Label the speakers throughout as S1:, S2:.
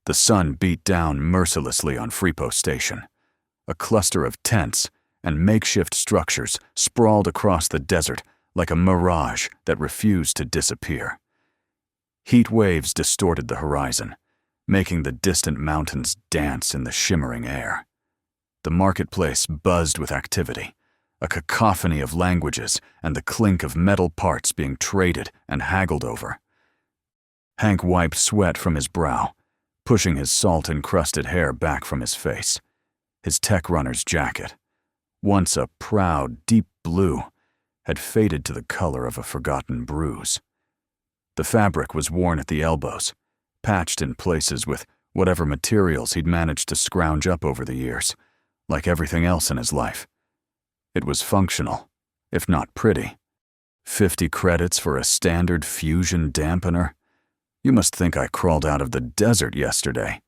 S1: The sun beat down mercilessly on Freepo Station. A cluster of tents and makeshift structures sprawled across the desert like a mirage that refused to disappear. Heat waves distorted the horizon, making the distant mountains dance in the shimmering air. The marketplace buzzed with activity, a cacophony of languages and the clink of metal parts being traded and haggled over. Hank wiped sweat from his brow, pushing his salt-encrusted hair back from his face. His tech runner's jacket, once a proud, deep blue, had faded to the color of a forgotten bruise. The fabric was worn at the elbows, patched in places with whatever materials he'd managed to scrounge up over the years, like everything else in his life. It was functional, if not pretty. 50 credits for a standard fusion dampener? You must think I crawled out of the desert yesterday,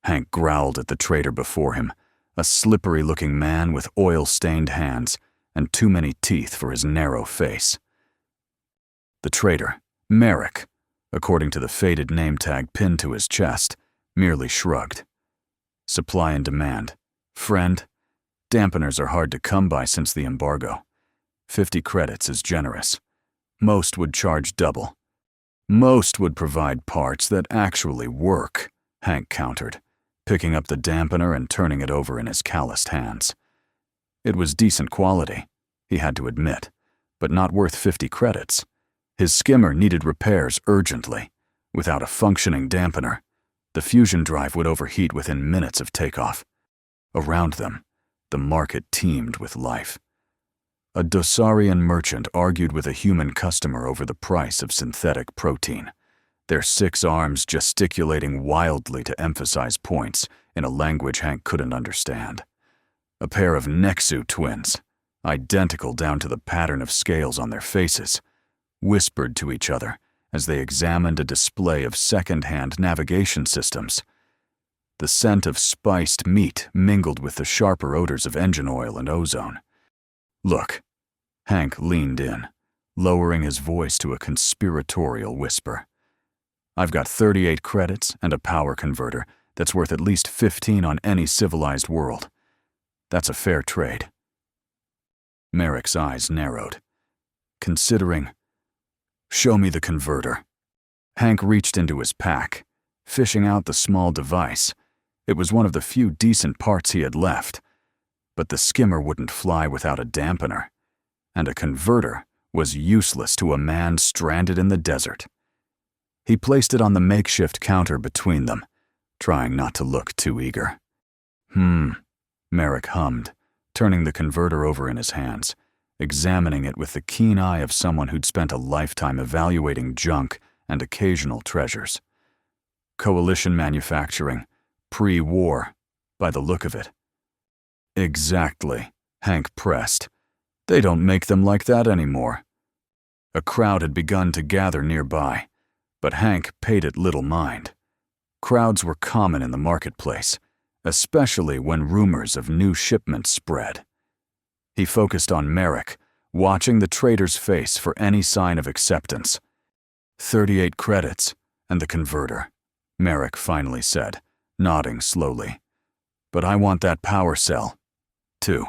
S1: Hank growled at the trader before him, a slippery-looking man with oil-stained hands and too many teeth for his narrow face. The trader, Merrick, according to the faded name tag pinned to his chest, merely shrugged. Supply and demand. Friend, dampeners are hard to come by since the embargo. 50 credits is generous. Most would charge double. Most would provide parts that actually work, Hank countered, picking up the dampener and turning it over in his calloused hands. It was decent quality, he had to admit, but not worth 50 credits. His skimmer needed repairs urgently. Without a functioning dampener, the fusion drive would overheat within minutes of takeoff. Around them, the market teemed with life. A Dosarian merchant argued with a human customer over the price of synthetic protein, their 6 arms gesticulating wildly to emphasize points in a language Hank couldn't understand. A pair of Nexu twins, identical down to the pattern of scales on their faces, whispered to each other as they examined a display of second-hand navigation systems. The scent of spiced meat mingled with the sharper odors of engine oil and ozone. Look, Hank leaned in, lowering his voice to a conspiratorial whisper. I've got 38 credits and a power converter that's worth at least 15 on any civilized world. That's a fair trade. Merrick's eyes narrowed. Considering, show me the converter. Hank reached into his pack, fishing out the small device. It was one of the few decent parts he had left, but the skimmer wouldn't fly without a dampener, and a converter was useless to a man stranded in the desert. He placed it on the makeshift counter between them, trying not to look too eager. Merrick hummed, turning the converter over in his hands, examining it with the keen eye of someone who'd spent a lifetime evaluating junk and occasional treasures. Coalition manufacturing, pre-war, by the look of it. Exactly, Hank pressed. They don't make them like that anymore. A crowd had begun to gather nearby, but Hank paid it little mind. Crowds were common in the marketplace, especially when rumors of new shipments spread. He focused on Merrick, watching the trader's face for any sign of acceptance. 38 credits, and the converter, Merrick finally said, nodding slowly. But I want that power cell, too.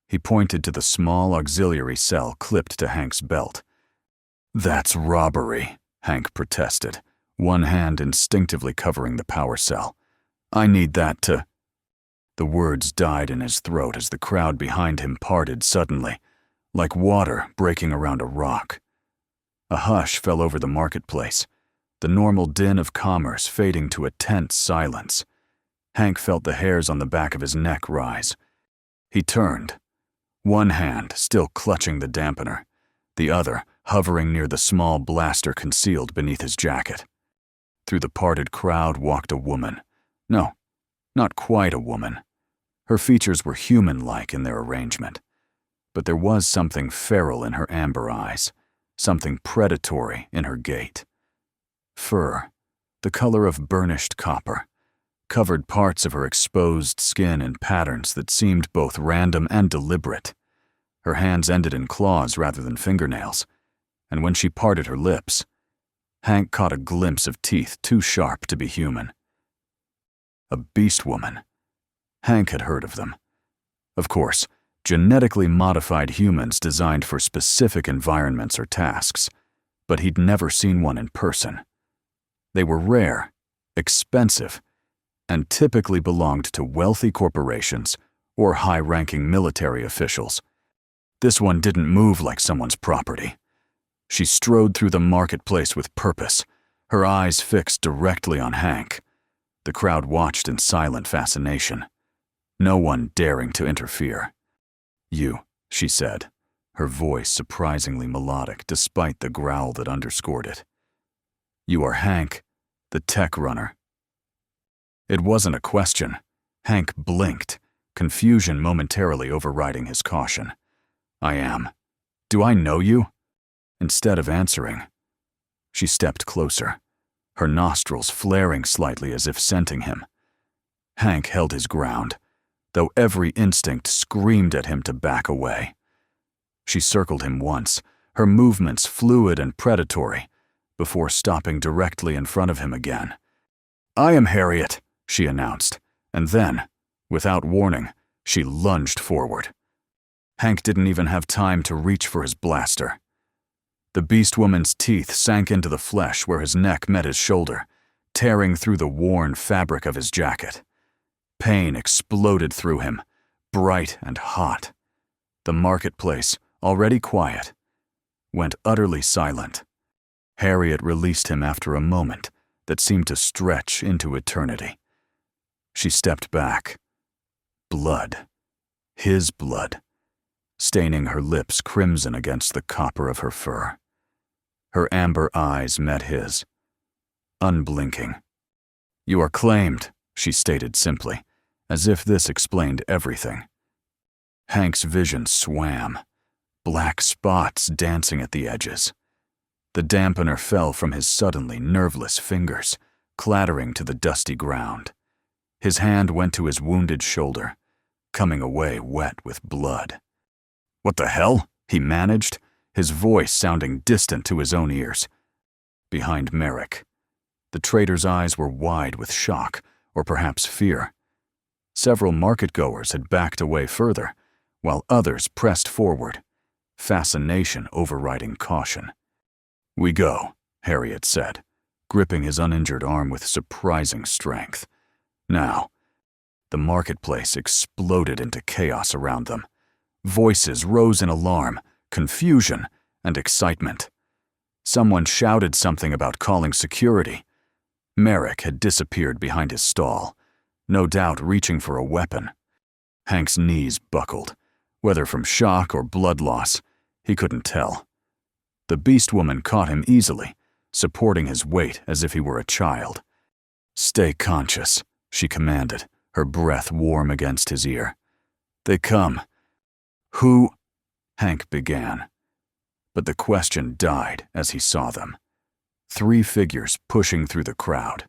S1: He pointed to the small auxiliary cell clipped to Hank's belt. That's robbery, Hank protested, one hand instinctively covering the power cell. I need that to... The words died in his throat as the crowd behind him parted suddenly, like water breaking around a rock. A hush fell over the marketplace, the normal din of commerce fading to a tense silence. Hank felt the hairs on the back of his neck rise. He turned, one hand still clutching the dampener, the other hovering near the small blaster concealed beneath his jacket. Through the parted crowd walked a woman. No, not quite a woman. Her features were human-like in their arrangement, but there was something feral in her amber eyes, something predatory in her gait. Fur, the color of burnished copper, covered parts of her exposed skin in patterns that seemed both random and deliberate. Her hands ended in claws rather than fingernails, and when she parted her lips, Hank caught a glimpse of teeth too sharp to be human. A Beastwoman. Hank had heard of them. Of course, genetically modified humans designed for specific environments or tasks, but he'd never seen one in person. They were rare, expensive, and typically belonged to wealthy corporations or high-ranking military officials. This one didn't move like someone's property. She strode through the marketplace with purpose, her eyes fixed directly on Hank. The crowd watched in silent fascination, no one daring to interfere. "You," she said, her voice surprisingly melodic despite the growl that underscored it. "You are Hank, the tech runner." It wasn't a question. Hank blinked, confusion momentarily overriding his caution. "I am. Do I know you?" Instead of answering, she stepped closer, her nostrils flaring slightly as if scenting him. Hank held his ground, though every instinct screamed at him to back away. She circled him once, her movements fluid and predatory, before stopping directly in front of him again. "I am Harriet," she announced, and then, without warning, she lunged forward. Hank didn't even have time to reach for his blaster. The Beastwoman's teeth sank into the flesh where his neck met his shoulder, tearing through the worn fabric of his jacket. Pain exploded through him, bright and hot. The marketplace, already quiet, went utterly silent. Harriet released him after a moment that seemed to stretch into eternity. She stepped back. Blood. His blood. Staining her lips crimson against the copper of her fur. Her amber eyes met his, unblinking. "You are claimed," she stated simply, as if this explained everything. Hank's vision swam, black spots dancing at the edges. The dampener fell from his suddenly nerveless fingers, clattering to the dusty ground. His hand went to his wounded shoulder, coming away wet with blood. "What the hell?" he managed, his voice sounding distant to his own ears. Behind Merrick, the trader's eyes were wide with shock, or perhaps fear. Several market-goers had backed away further, while others pressed forward, fascination overriding caution. "We go," Harriet said, gripping his uninjured arm with surprising strength. Now, the marketplace exploded into chaos around them. Voices rose in alarm, confusion, and excitement. Someone shouted something about calling security. Merrick had disappeared behind his stall, no doubt reaching for a weapon. Hank's knees buckled, whether from shock or blood loss, he couldn't tell. The Beastwoman caught him easily, supporting his weight as if he were a child. "Stay conscious," she commanded, her breath warm against his ear. "They come." "Who?" Hank began. But the question died as he saw them. 3 figures pushing through the crowd,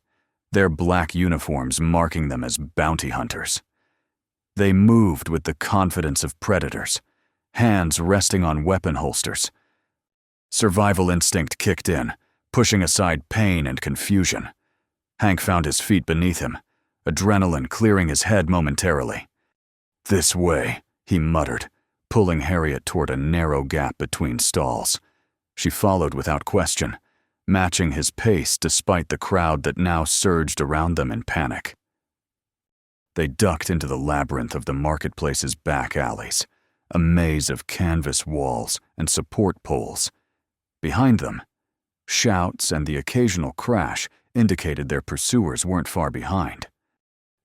S1: their black uniforms marking them as bounty hunters. They moved with the confidence of predators, hands resting on weapon holsters. Survival instinct kicked in, pushing aside pain and confusion. Hank found his feet beneath him, adrenaline clearing his head momentarily. "This way," he muttered, pulling Harriet toward a narrow gap between stalls. She followed without question, matching his pace despite the crowd that now surged around them in panic. They ducked into the labyrinth of the marketplace's back alleys, a maze of canvas walls and support poles. Behind them, shouts and the occasional crash indicated their pursuers weren't far behind.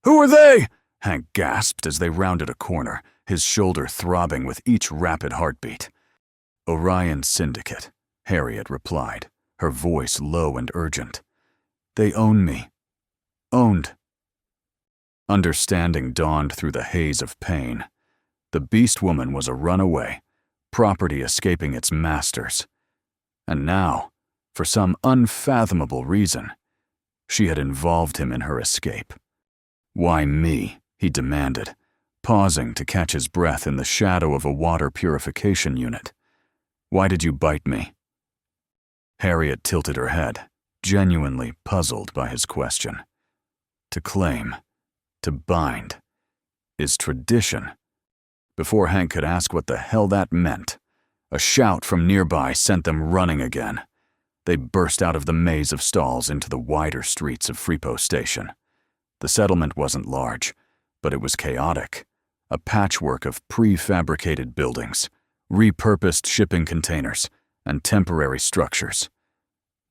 S1: "Who are they?" Hank gasped as they rounded a corner, his shoulder throbbing with each rapid heartbeat. "Orion Syndicate," Harriet replied, her voice low and urgent. "They own me. Owned." Understanding dawned through the haze of pain. The Beastwoman was a runaway, property escaping its masters. And now, for some unfathomable reason, she had involved him in her escape. "Why me?" he demanded, pausing to catch his breath in the shadow of a water purification unit. "Why did you bite me?" Harriet tilted her head, genuinely puzzled by his question. To claim, to bind, is tradition. Before Hank could ask what the hell that meant, a shout from nearby sent them running again. They burst out of the maze of stalls into the wider streets of Freepo Station. The settlement wasn't large, but it was chaotic. A patchwork of prefabricated buildings, repurposed shipping containers, and temporary structures.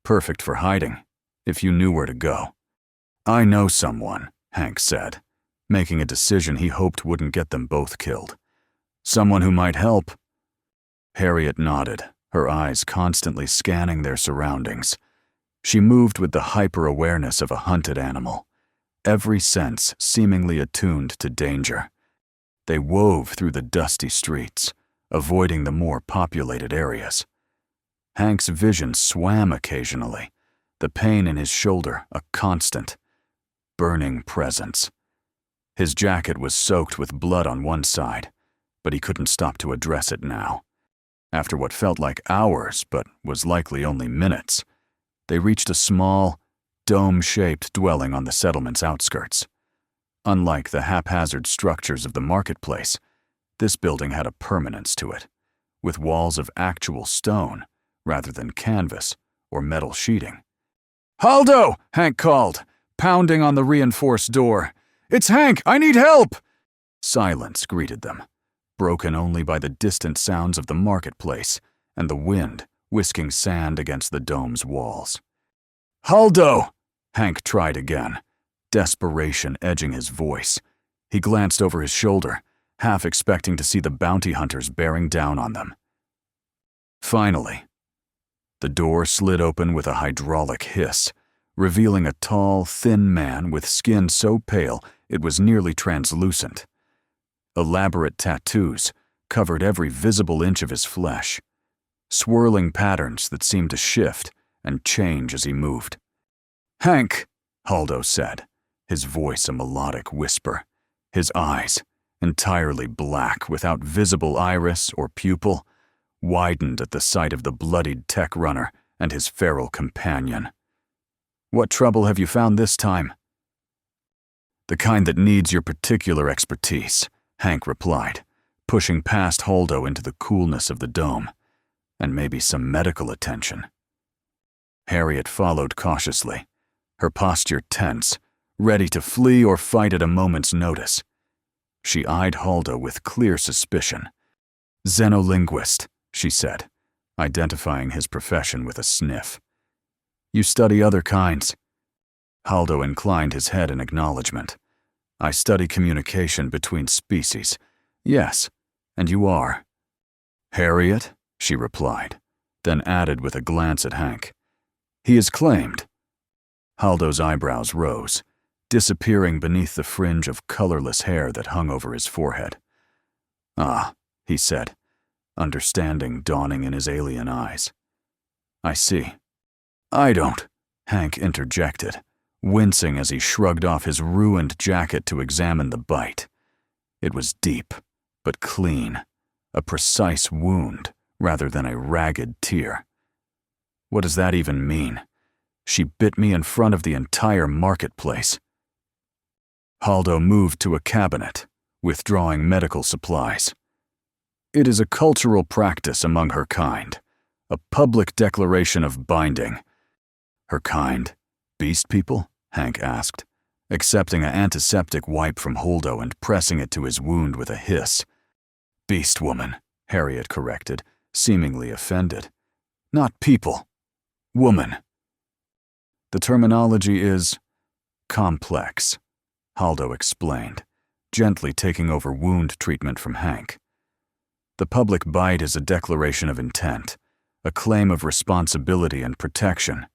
S1: Perfect for hiding, if you knew where to go. "I know someone," Hank said, making a decision he hoped wouldn't get them both killed. "Someone who might help." Harriet nodded, her eyes constantly scanning their surroundings. She moved with the hyper-awareness of a hunted animal, every sense seemingly attuned to danger. They wove through the dusty streets, avoiding the more populated areas. Hank's vision swam occasionally, the pain in his shoulder a constant, burning presence. His jacket was soaked with blood on one side, but he couldn't stop to address it now. After what felt like hours, but was likely only minutes, they reached a small, dome-shaped dwelling on the settlement's outskirts. Unlike the haphazard structures of the marketplace, this building had a permanence to it, with walls of actual stone rather than canvas or metal sheeting. "Haldo!" Hank called, pounding on the reinforced door. "It's Hank! I need help!" Silence greeted them, broken only by the distant sounds of the marketplace and the wind whisking sand against the dome's walls. "Haldo!" Hank tried again, desperation edging his voice. He glanced over his shoulder, half expecting to see the bounty hunters bearing down on them. Finally, the door slid open with a hydraulic hiss, revealing a tall, thin man with skin so pale it was nearly translucent. Elaborate tattoos covered every visible inch of his flesh, swirling patterns that seemed to shift and change as he moved. "Hank," Haldo said, his voice a melodic whisper, his eyes, entirely black without visible iris or pupil, widened at the sight of the bloodied tech runner and his feral companion. "What trouble have you found this time?" "The kind that needs your particular expertise," Hank replied, pushing past Haldo into the coolness of the dome, "and maybe some medical attention." Harriet followed cautiously, her posture tense, ready to flee or fight at a moment's notice. She eyed Haldo with clear suspicion. "Xenolinguist," she said, identifying his profession with a sniff. "You study other kinds." Haldo inclined his head in acknowledgement. "I study communication between species. Yes, and you are." "Harriet," she replied, then added with a glance at Hank. "He is claimed." Haldo's eyebrows rose, disappearing beneath the fringe of colorless hair that hung over his forehead. "Ah," he said, understanding dawning in his alien eyes. "I see." "I don't," Hank interjected, wincing as he shrugged off his ruined jacket to examine the bite. It was deep, but clean, a precise wound rather than a ragged tear. What does that even mean? She bit me in front of the entire marketplace. Haldo moved to a cabinet, withdrawing medical supplies. "It is a cultural practice among her kind, a public declaration of binding." "Her kind? Beast people?" Hank asked, accepting an antiseptic wipe from Haldo and pressing it to his wound with a hiss. "Beastwoman," Harriet corrected, seemingly offended. "Not people. Woman." "The terminology is complex," Haldo explained, gently taking over wound treatment from Hank. "The public bite is a declaration of intent, a claim of responsibility and protection.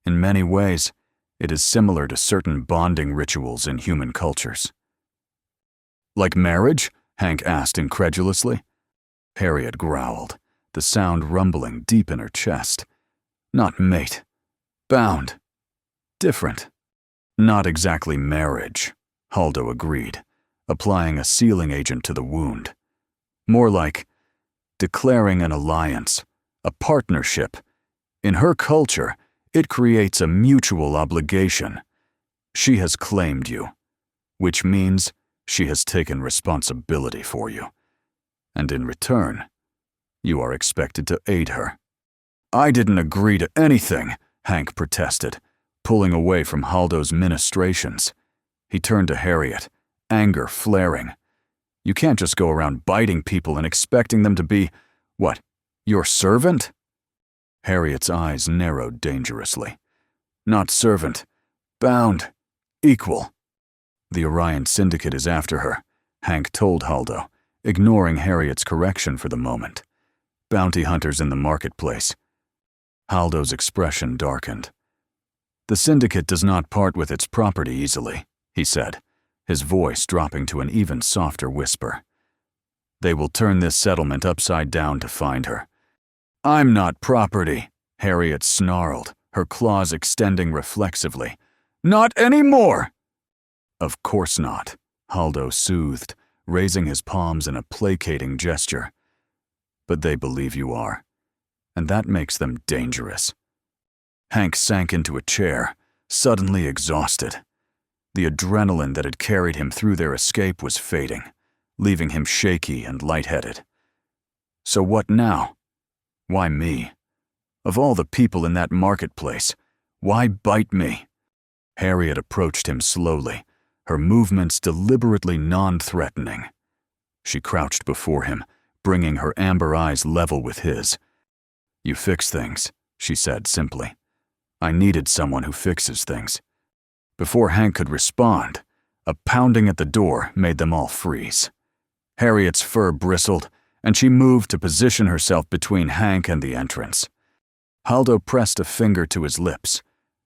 S1: In many ways, it is similar to certain bonding rituals in human cultures." "Like marriage?" Hank asked incredulously. Harriet growled, the sound rumbling deep in her chest. "Not mate. Bound. Different." "Not exactly marriage," Haldo agreed, applying a sealing agent to the wound. "More like declaring an alliance, a partnership. In her culture, it creates a mutual obligation. She has claimed you. which means she has taken responsibility for you. And in return, you are expected to aid her." "I didn't agree to anything," Hank protested, pulling away from Haldo's ministrations. He turned to Harriet, anger flaring. "You can't just go around biting people and expecting them to be, what, your servant?" Harriet's eyes narrowed dangerously. "Not servant. Bound. Equal." "The Orion Syndicate is after her," Hank told Haldo, ignoring Harriet's correction for the moment. "Bounty hunters in the marketplace." Haldo's expression darkened. "The Syndicate does not part with its property easily," he said, his voice dropping to an even softer whisper. "They will turn this settlement upside down to find her." "I'm not property," Harriet snarled, her claws extending reflexively. "Not anymore!" "Of course not," Haldo soothed, raising his palms in a placating gesture. "But they believe you are, and that makes them dangerous." Hank sank into a chair, suddenly exhausted. The adrenaline that had carried him through their escape was fading, leaving him shaky and lightheaded. So what now? Why me? Of all the people in that marketplace, why bite me? Harriet approached him slowly, her movements deliberately non-threatening. She crouched before him, bringing her amber eyes level with his. "You fix things," she said simply. "I needed someone who fixes things." Before Hank could respond, a pounding at the door made them all freeze. Harriet's fur bristled, and she moved to position herself between Hank and the entrance. Haldo pressed a finger to his lips,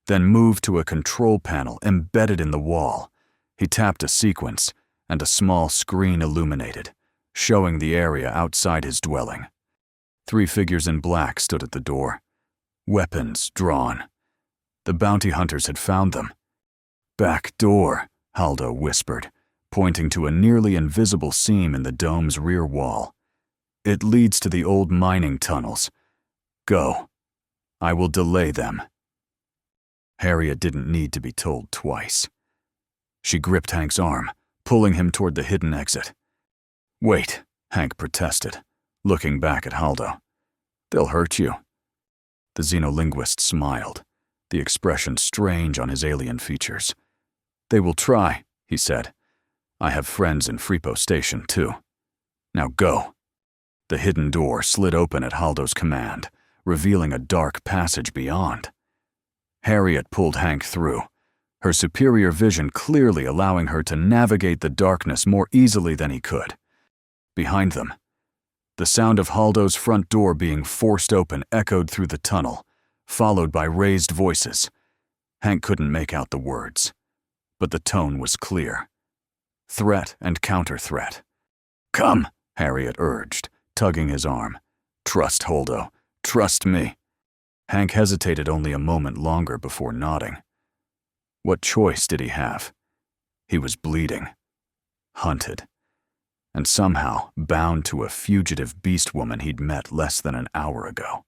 S1: then moved to a control panel embedded in the wall. He tapped a sequence, and a small screen illuminated, showing the area outside his dwelling. 3 figures in black stood at the door, weapons drawn. The bounty hunters had found them. "Back door," Haldo whispered, pointing to a nearly invisible seam in the dome's rear wall. "It leads to the old mining tunnels. Go. I will delay them." Harriet didn't need to be told twice. She gripped Hank's arm, pulling him toward the hidden exit. "Wait," Hank protested, looking back at Haldo. "They'll hurt you." The xenolinguist smiled, the expression strange on his alien features. "They will try," he said. "I have friends in Freepo Station, too. Now go." The hidden door slid open at Haldo's command, revealing a dark passage beyond. Harriet pulled Hank through, her superior vision clearly allowing her to navigate the darkness more easily than he could. Behind them, the sound of Haldo's front door being forced open echoed through the tunnel, followed by raised voices. Hank couldn't make out the words, but the tone was clear. Threat and counter-threat. "Come," Harriet urged, tugging his arm. "Trust Haldo. Trust me." Hank hesitated only a moment longer before nodding. What choice did he have? He was bleeding, hunted, and somehow bound to a fugitive Beastwoman he'd met less than an hour ago.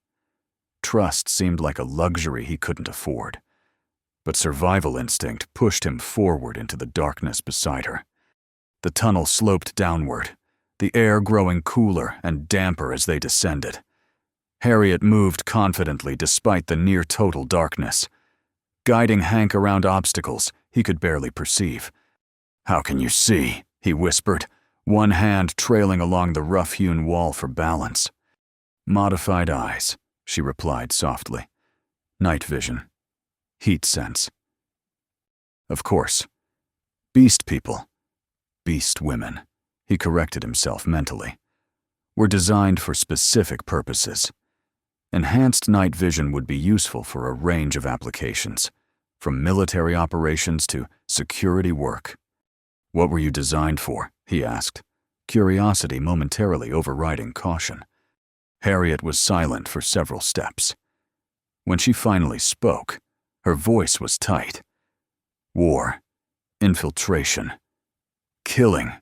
S1: Trust seemed like a luxury he couldn't afford, but survival instinct pushed him forward into the darkness beside her. The tunnel sloped downward, the air growing cooler and damper as they descended. Harriet moved confidently despite the near-total darkness, guiding Hank around obstacles he could barely perceive. "How can you see?" he whispered, one hand trailing along the rough-hewn wall for balance. "Modified eyes," she replied softly. "Night vision. Heat sense. Of course. Beast people. Beast women," he corrected himself mentally, "were designed for specific purposes. Enhanced night vision would be useful for a range of applications, from military operations to security work." "What were you designed for?" he asked, curiosity momentarily overriding caution. Harriet was silent for several steps. When she finally spoke, her voice was tight. "War. Infiltration. Killing."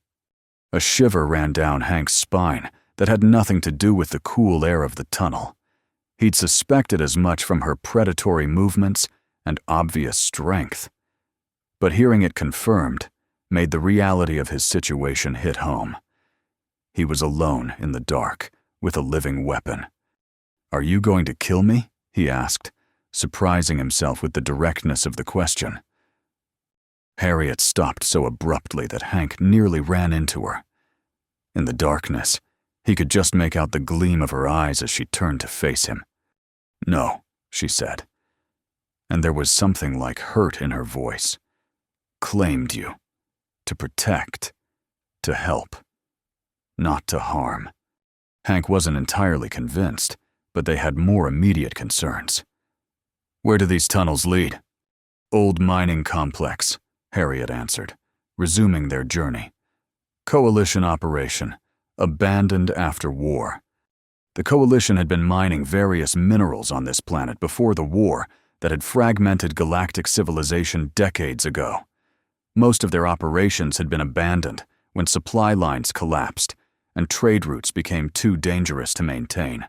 S1: A shiver ran down Hank's spine that had nothing to do with the cool air of the tunnel. He'd suspected as much from her predatory movements and obvious strength. But hearing it confirmed made the reality of his situation hit home. He was alone in the dark, with a living weapon. "Are you going to kill me?" he asked, surprising himself with the directness of the question. Harriet stopped so abruptly that Hank nearly ran into her. In the darkness, he could just make out the gleam of her eyes as she turned to face him. "No," she said, and there was something like hurt in her voice. "Claimed you. To protect. To help. Not to harm." Hank wasn't entirely convinced, but they had more immediate concerns. "Where do these tunnels lead?" "Old mining complex," Harriet answered, resuming their journey. "Coalition operation. Abandoned after war." The Coalition had been mining various minerals on this planet before the war that had fragmented galactic civilization decades ago. Most of their operations had been abandoned when supply lines collapsed and trade routes became too dangerous to maintain.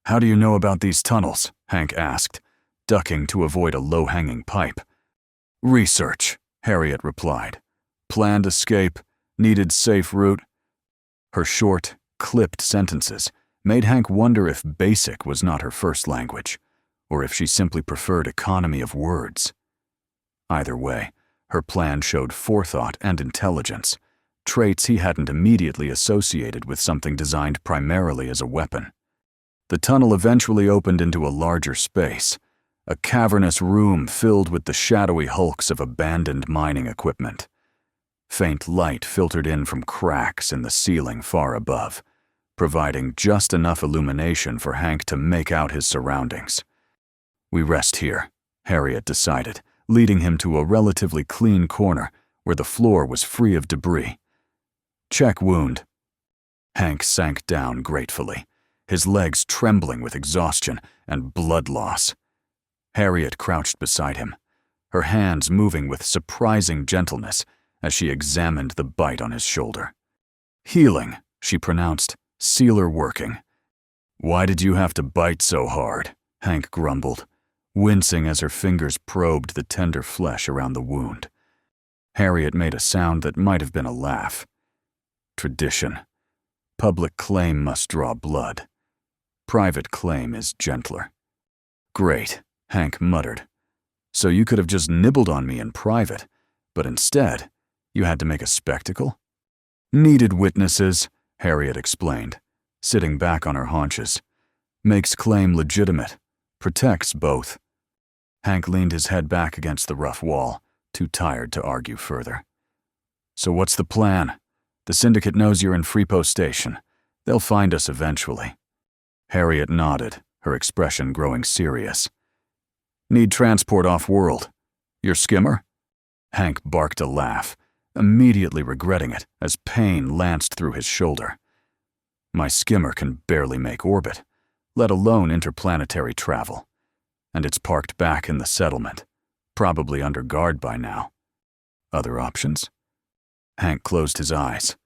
S1: "How do you know about these tunnels?" Hank asked, ducking to avoid a low-hanging pipe. "Research," Harriet replied. "Planned escape, needed safe route." Her short, clipped sentences made Hank wonder if basic was not her first language, or if she simply preferred economy of words. Either way, her plan showed forethought and intelligence, traits he hadn't immediately associated with something designed primarily as a weapon. The tunnel eventually opened into a larger space, a cavernous room filled with the shadowy hulks of abandoned mining equipment. Faint light filtered in from cracks in the ceiling far above, providing just enough illumination for Hank to make out his surroundings. "We rest here," Harriet decided, leading him to a relatively clean corner where the floor was free of debris. "Check wound." Hank sank down gratefully, his legs trembling with exhaustion and blood loss. Harriet crouched beside him, her hands moving with surprising gentleness as she examined the bite on his shoulder. "Healing," she pronounced, "sealer working." "Why did you have to bite so hard?" Hank grumbled, wincing as her fingers probed the tender flesh around the wound. Harriet made a sound that might have been a laugh. "Tradition. Public claim must draw blood. Private claim is gentler." "Great," Hank muttered. "So you could have just nibbled on me in private, but instead, you had to make a spectacle?" "Needed witnesses," Harriet explained, sitting back on her haunches. "Makes claim legitimate. Protects both." Hank leaned his head back against the rough wall, too tired to argue further. "So what's the plan? The Syndicate knows you're in Freepo Station. They'll find us eventually." Harriet nodded, her expression growing serious. "Need transport off-world. Your skimmer?" Hank barked a laugh, immediately regretting it as pain lanced through his shoulder. "My skimmer can barely make orbit, let alone interplanetary travel. And it's parked back in the settlement, probably under guard by now. Other options?" Hank closed his eyes,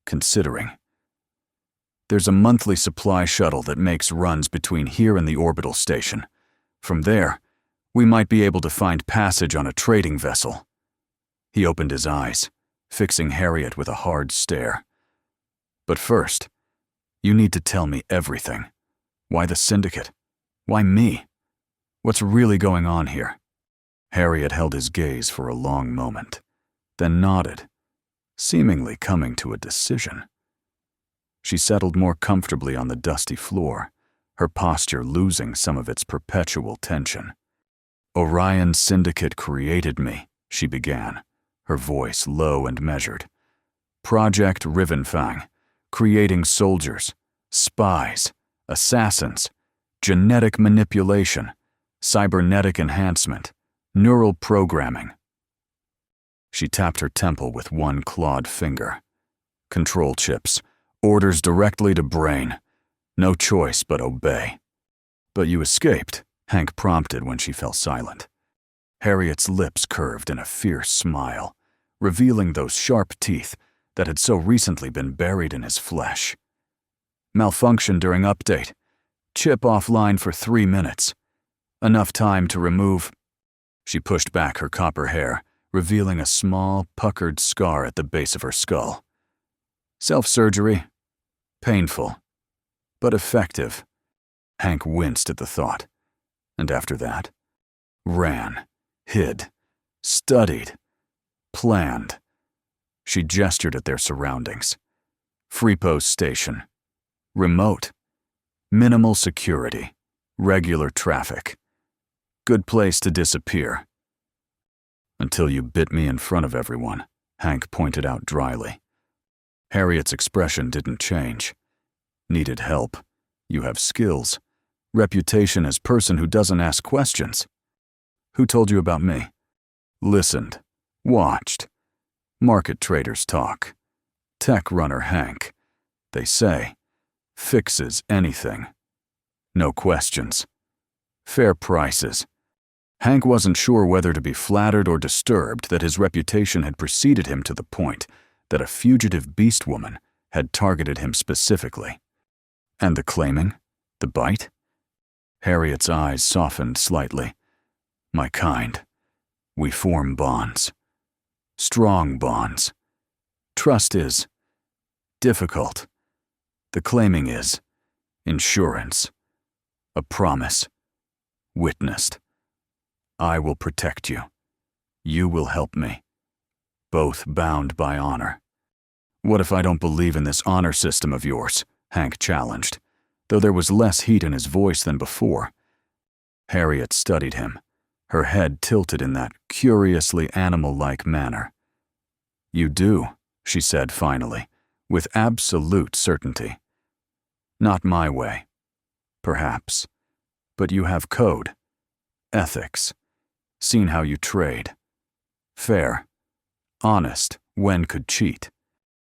S1: considering. "There's a monthly supply shuttle that makes runs between here and the orbital station. From there, we might be able to find passage on a trading vessel." He opened his eyes, fixing Harriet with a hard stare. "But first, you need to tell me everything. Why the Syndicate? Why me? What's really going on here?" Harriet held his gaze for a long moment, then nodded, seemingly coming to a decision. She settled more comfortably on the dusty floor, her posture losing some of its perpetual tension. "Orion Syndicate created me," she began, her voice low and measured. "Project Rivenfang, creating soldiers, spies, assassins, genetic manipulation, cybernetic enhancement, neural programming." She tapped her temple with one clawed finger. "Control chips, orders directly to brain. No choice but obey." "But you escaped," Hank prompted when she fell silent. Harriet's lips curved in a fierce smile, revealing those sharp teeth that had so recently been buried in his flesh. "Malfunction during update. Chip offline for 3 minutes. Enough time to remove." She pushed back her copper hair, revealing a small, puckered scar at the base of her skull. Self-surgery? Painful, but effective. Hank winced at the thought. And after that, ran, hid, studied, planned. She gestured at their surroundings. Freepost station. Remote. Minimal security. Regular traffic. Good place to disappear. Until you bit me in front of everyone, Hank pointed out dryly. Harriet's expression didn't change. Needed help. You have skills. Reputation as person who doesn't ask questions. Who told you about me? Listened. Watched. Market traders talk. Tech runner Hank. They say, fixes anything. No questions. Fair prices. Hank wasn't sure whether to be flattered or disturbed that his reputation had preceded him to the point that a fugitive Beastwoman had targeted him specifically. And the claiming? The bite? Harriet's eyes softened slightly. My kind. We form bonds. Strong bonds. Trust is difficult. The claiming is insurance. A promise. Witnessed. I will protect you. You will help me. Both bound by honor. What if I don't believe in this honor system of yours? Hank challenged, though there was less heat in his voice than before. Harriet studied him, her head tilted in that curiously animal-like manner. You do, she said finally, with absolute certainty. Not my way. Perhaps. But you have code. Ethics. Seen how you trade. Fair. Honest, when could cheat.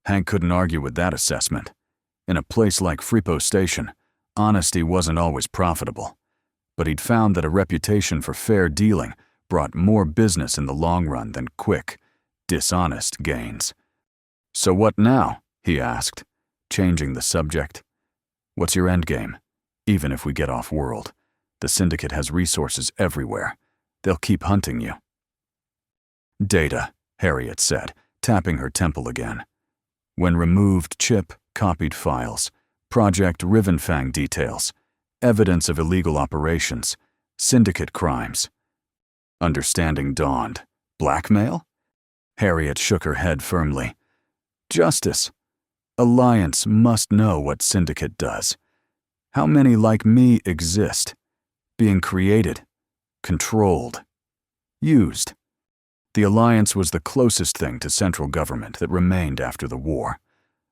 S1: Hank couldn't argue with that assessment. In a place like Freepost Station, honesty wasn't always profitable. But he'd found that a reputation for fair dealing brought more business in the long run than quick, dishonest gains. So what now? He asked, changing the subject. What's your endgame? Even if we get off-world, the Syndicate has resources everywhere. They'll keep hunting you. Data, Harriet said, tapping her temple again. When removed chip, copied files, Project Rivenfang details, evidence of illegal operations, Syndicate crimes. Understanding dawned. Blackmail? Harriet shook her head firmly. Justice. Alliance must know what Syndicate does. How many like me exist? Being created, controlled, used. The Alliance was the closest thing to central government that remained after the war,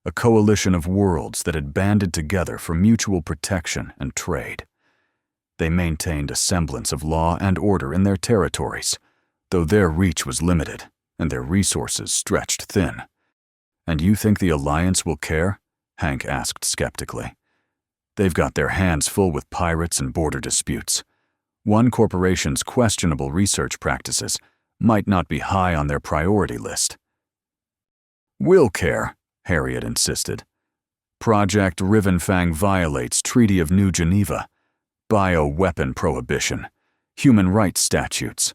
S1: a coalition of worlds that had banded together for mutual protection and trade. They maintained a semblance of law and order in their territories, though their reach was limited and their resources stretched thin. And you think the Alliance will care? Hank asked skeptically. They've got their hands full with pirates and border disputes. One corporation's questionable research practices might not be high on their priority list. We'll care, Harriet insisted. Project Rivenfang violates Treaty of New Geneva, bioweapon prohibition, human rights statutes.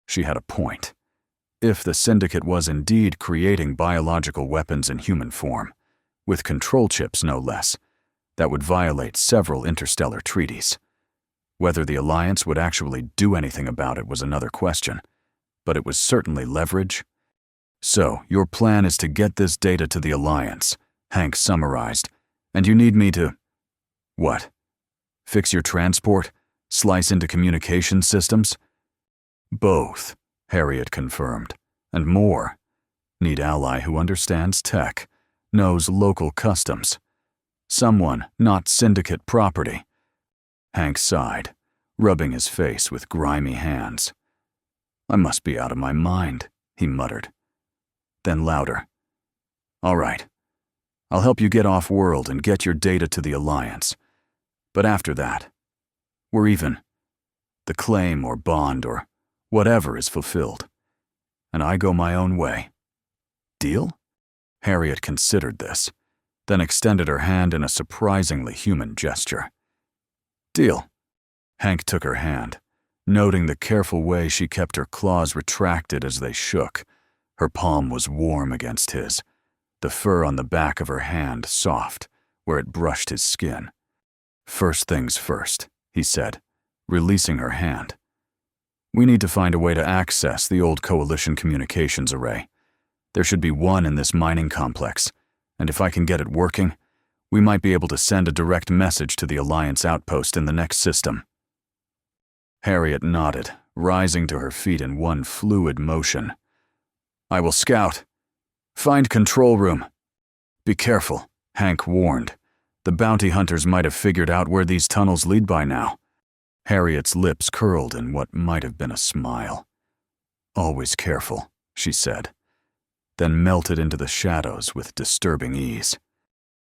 S1: She had a point. If the Syndicate was indeed creating biological weapons in human form, with control chips no less, that would violate several interstellar treaties. Whether the Alliance would actually do anything about it was another question, but it was certainly leverage. So, your plan is to get this data to the Alliance, Hank summarized, and you need me to… What? Fix your transport? Slice into communication systems? Both, Harriet confirmed, and more. Need ally who understands tech, knows local customs. Someone not Syndicate property. Hank sighed, rubbing his face with grimy hands. I must be out of my mind, he muttered. Then louder. All right. I'll help you get off-world and get your data to the Alliance. But after that, we're even. The claim or bond or whatever is fulfilled. And I go my own way. Deal? Harriet considered this, then extended her hand in a surprisingly human gesture. Deal. Hank took her hand, Noting the careful way she kept her claws retracted as they shook, her palm was warm against his, the fur on the back of her hand soft where it brushed his skin. "First things first," he said, releasing her hand. "We need to find a way to access the old Coalition communications array. There should be one in this mining complex, and if I can get it working, we might be able to send a direct message to the Alliance outpost in the next system." Harriet nodded, rising to her feet in one fluid motion. "I will scout. Find control room." "Be careful," Hank warned. "The bounty hunters might have figured out where these tunnels lead by now." Harriet's lips curled in what might have been a smile. "Always careful," she said, then melted into the shadows with disturbing ease.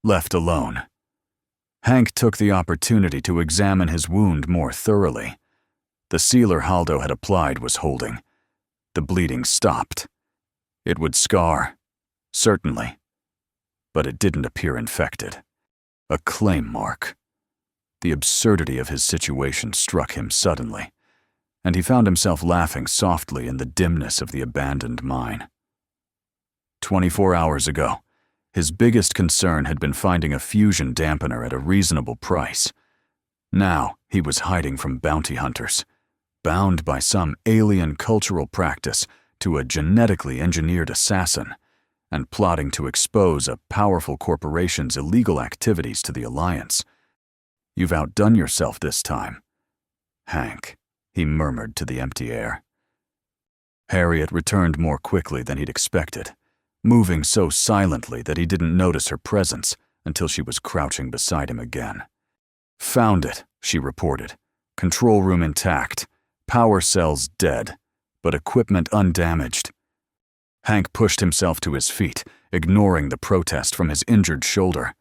S1: Left alone, Hank took the opportunity to examine his wound more thoroughly. The sealer Haldo had applied was holding. The bleeding stopped. It would scar, certainly, but it didn't appear infected. A claim mark. The absurdity of his situation struck him suddenly, and he found himself laughing softly in the dimness of the abandoned mine. 24 hours ago, his biggest concern had been finding a fusion dampener at a reasonable price. Now he was hiding from bounty hunters, bound by some alien cultural practice to a genetically engineered assassin, and plotting to expose a powerful corporation's illegal activities to the Alliance. "You've outdone yourself this time, Hank," he murmured to the empty air. Harriet returned more quickly than he'd expected, moving so silently that he didn't notice her presence until she was crouching beside him again. "Found it," she reported. "Control room intact, power cells dead, but equipment undamaged." Hank pushed himself to his feet, ignoring the protest from his injured shoulder.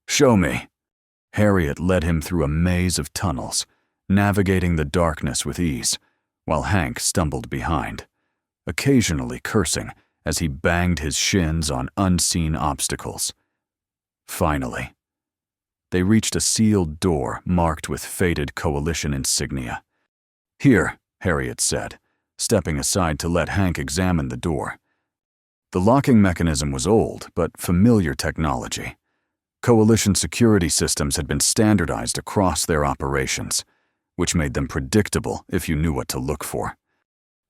S1: "Show me." Harriet led him through a maze of tunnels, navigating the darkness with ease, while Hank stumbled behind, occasionally cursing as he banged his shins on unseen obstacles. Finally, they reached a sealed door marked with faded Coalition insignia. "Here," Harriet said, stepping aside to let Hank examine the door. The locking mechanism was old, but familiar technology. Coalition security systems had been standardized across their operations, which made them predictable if you knew what to look for.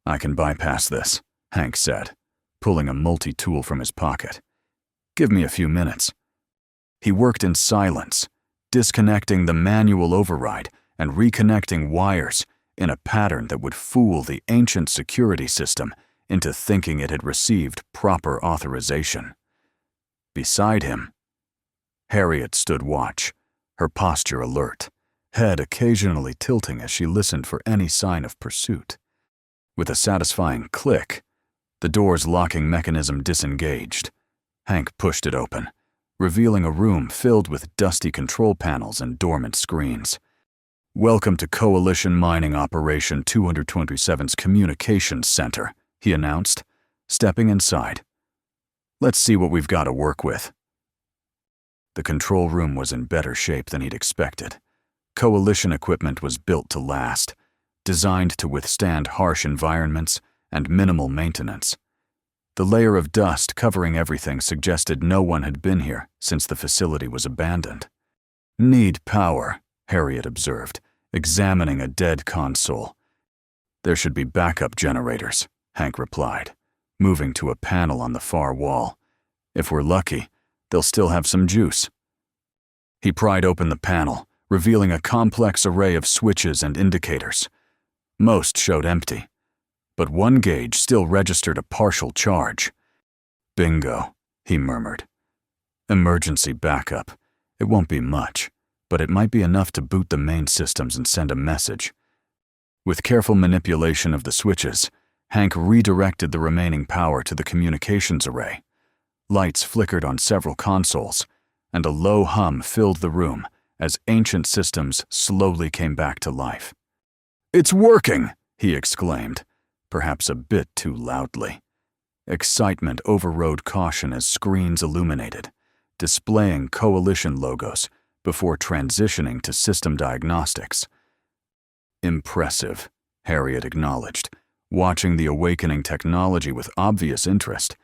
S1: "I can bypass this," Hank said, pulling a multi-tool from his pocket. "Give me a few minutes." He worked in silence, disconnecting the manual override and reconnecting wires in a pattern that would fool the ancient security system into thinking it had received proper authorization. Beside him, Harriet stood watch, her posture alert, head occasionally tilting as she listened for any sign of pursuit. With a satisfying click, the door's locking mechanism disengaged. Hank pushed it open, revealing a room filled with dusty control panels and dormant screens. "Welcome to Coalition Mining Operation 227's Communications Center," he announced, stepping inside. "Let's see what we've got to work with." The control room was in better shape than he'd expected. Coalition equipment was built to last, designed to withstand harsh environments and minimal maintenance. The layer of dust covering everything suggested no one had been here since the facility was abandoned. "Need power," Harriet observed, examining a dead console. "There should be backup generators," Hank replied, moving to a panel on the far wall. "If we're lucky, they'll still have some juice." He pried open the panel, revealing a complex array of switches and indicators. Most showed empty, but one gauge still registered a partial charge. "Bingo," he murmured. "Emergency backup. It won't be much, but it might be enough to boot the main systems and send a message." With careful manipulation of the switches, Hank redirected the remaining power to the communications array. Lights flickered on several consoles, and a low hum filled the room as ancient systems slowly came back to life. "It's working!" he exclaimed, perhaps a bit too loudly. Excitement overrode caution as screens illuminated, displaying Coalition logos before transitioning to system diagnostics. "Impressive," Harriet acknowledged, watching the awakening technology with obvious interest.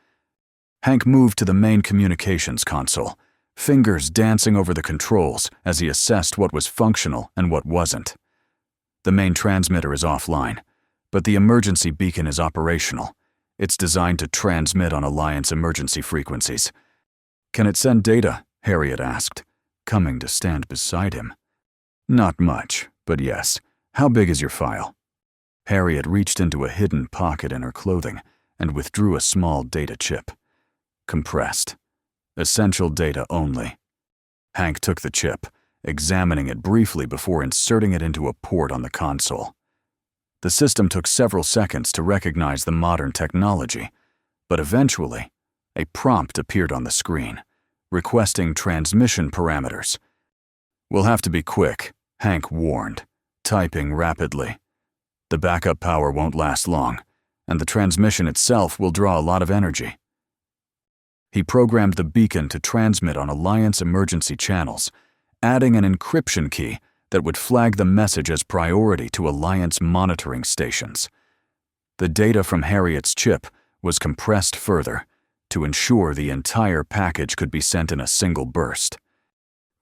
S1: Hank moved to the main communications console, fingers dancing over the controls as he assessed what was functional and what wasn't. The main transmitter is offline, but the emergency beacon is operational. It's designed to transmit on Alliance emergency frequencies. "Can it send data?" Harriet asked, coming to stand beside him. "Not much, but yes. How big is your file?" Harriet reached into a hidden pocket in her clothing and withdrew a small data chip. Compressed. Essential data only. Hank took the chip, examining it briefly before inserting it into a port on the console. The system took several seconds to recognize the modern technology, but eventually, a prompt appeared on the screen, requesting transmission parameters. "We'll have to be quick," Hank warned, typing rapidly. "The backup power won't last long, and the transmission itself will draw a lot of energy." He programmed the beacon to transmit on Alliance emergency channels, adding an encryption key that would flag the message as priority to Alliance monitoring stations. The data from Harriet's chip was compressed further to ensure the entire package could be sent in a single burst.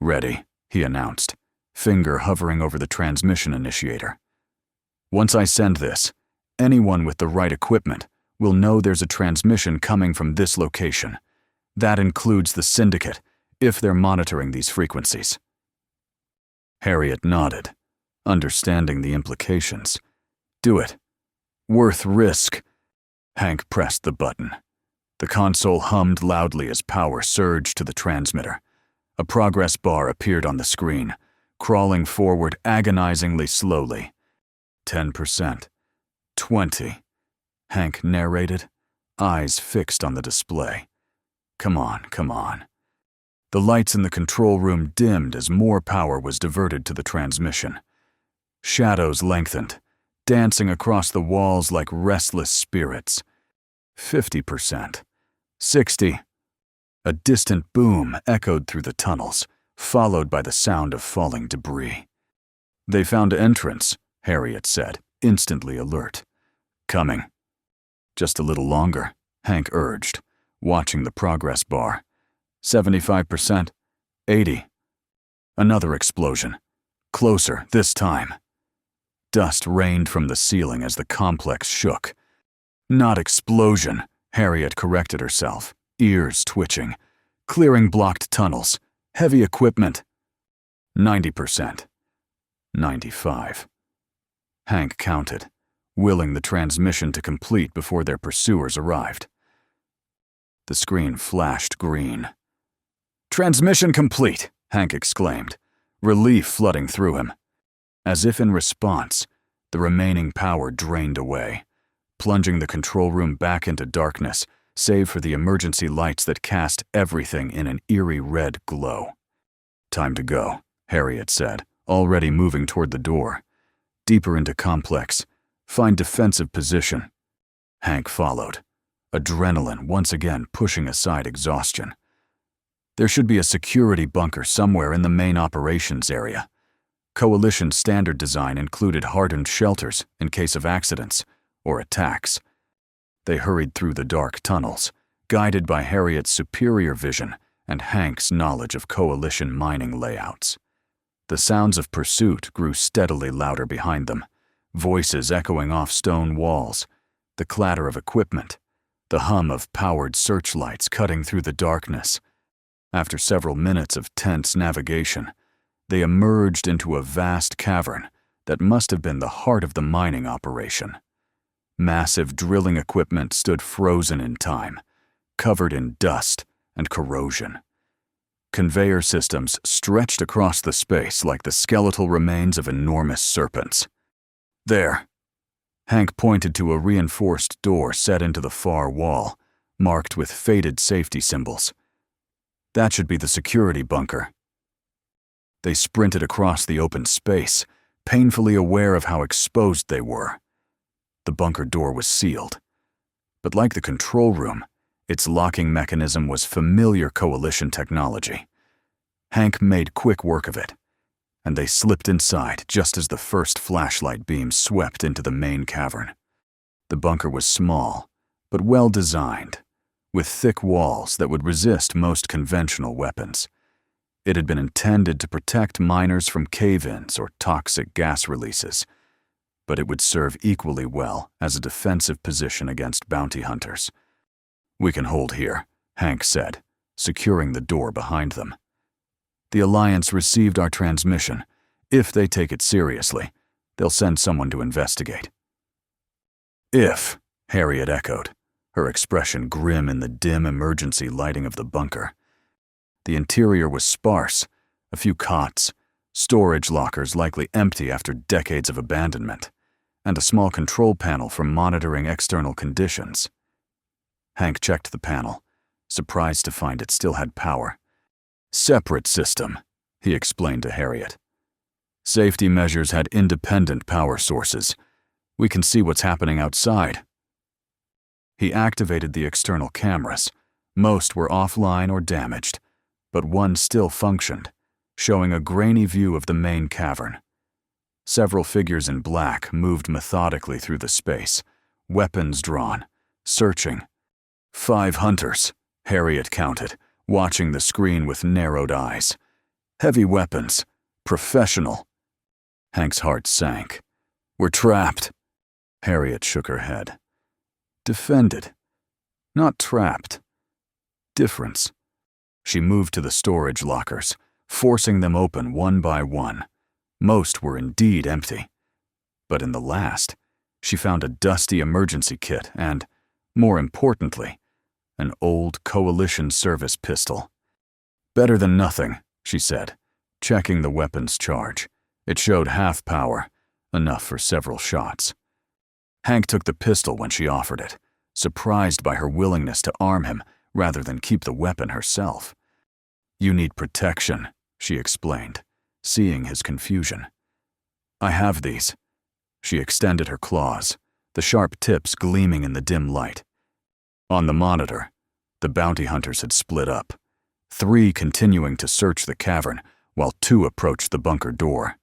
S1: "Ready," he announced, finger hovering over the transmission initiator. "Once I send this, anyone with the right equipment will know there's a transmission coming from this location. That includes the Syndicate, if they're monitoring these frequencies." Harriet nodded, understanding the implications. "Do it. Worth risk." Hank pressed the button. The console hummed loudly as power surged to the transmitter. A progress bar appeared on the screen, crawling forward agonizingly slowly. 10%. 20. Hank narrated, eyes fixed on the display. Come on. The lights in the control room dimmed as more power was diverted to the transmission. Shadows lengthened, dancing across the walls like restless spirits. 50%. 60. A distant boom echoed through the tunnels, followed by the sound of falling debris. "They found entrance," Harriet said, instantly alert. "Coming." "Just a little longer," Hank urged, watching the progress bar. 75%. 80. Another explosion. Closer, this time. Dust rained from the ceiling as the complex shook. "Not explosion," Harriet corrected herself, ears twitching. "Clearing blocked tunnels. Heavy equipment." 90%. 95. Hank counted, willing the transmission to complete before their pursuers arrived. The screen flashed green. "Transmission complete," Hank exclaimed, relief flooding through him. As if in response, the remaining power drained away, plunging the control room back into darkness, save for the emergency lights that cast everything in an eerie red glow. "Time to go," Harriet said, already moving toward the door. "Deeper into complex. Find defensive position." Hank followed, adrenaline once again pushing aside exhaustion. There should be a security bunker somewhere in the main operations area. Coalition standard design included hardened shelters in case of accidents or attacks. They hurried through the dark tunnels, guided by Harriet's superior vision and Hank's knowledge of Coalition mining layouts. The sounds of pursuit grew steadily louder behind them, voices echoing off stone walls, the clatter of equipment, the hum of powered searchlights cutting through the darkness. After several minutes of tense navigation, they emerged into a vast cavern that must have been the heart of the mining operation. Massive drilling equipment stood frozen in time, covered in dust and corrosion. Conveyor systems stretched across the space like the skeletal remains of enormous serpents. "There." Hank pointed to a reinforced door set into the far wall, marked with faded safety symbols. "That should be the security bunker." They sprinted across the open space, painfully aware of how exposed they were. The bunker door was sealed. But like the control room, its locking mechanism was familiar Coalition technology. Hank made quick work of it. and they slipped inside just as the first flashlight beam swept into the main cavern. The bunker was small, but well designed, with thick walls that would resist most conventional weapons. It had been intended to protect miners from cave-ins or toxic gas releases, but it would serve equally well as a defensive position against bounty hunters. "We can hold here," Hank said, securing the door behind them. "The Alliance received our transmission. If they take it seriously, they'll send someone to investigate." "If," Harriet echoed, her expression grim in the dim emergency lighting of the bunker. The interior was sparse, a few cots, storage lockers likely empty after decades of abandonment, and a small control panel for monitoring external conditions. Hank checked the panel, surprised to find it still had power. "Separate system," he explained to Harriet. "Safety measures had independent power sources. We can see what's happening outside." He activated the external cameras. Most were offline or damaged, but one still functioned, showing a grainy view of the main cavern. Several figures in black moved methodically through the space, weapons drawn, searching. 5 hunters, Harriet counted, watching the screen with narrowed eyes. Heavy weapons, professional. Hank's heart sank. "We're trapped." Harriet shook her head. "Defended. Not trapped. Difference." She moved to the storage lockers, forcing them open one by one. Most were indeed empty. But in the last, she found a dusty emergency kit and, more importantly, an old Coalition service pistol. "Better than nothing," she said, checking the weapon's charge. It showed half power, enough for several shots. Hank took the pistol when she offered it, surprised by her willingness to arm him rather than keep the weapon herself. "You need protection," she explained, seeing his confusion. "I have these." She extended her claws, the sharp tips gleaming in the dim light. On the monitor, the bounty hunters had split up, 3 continuing to search the cavern while 2 approached the bunker door.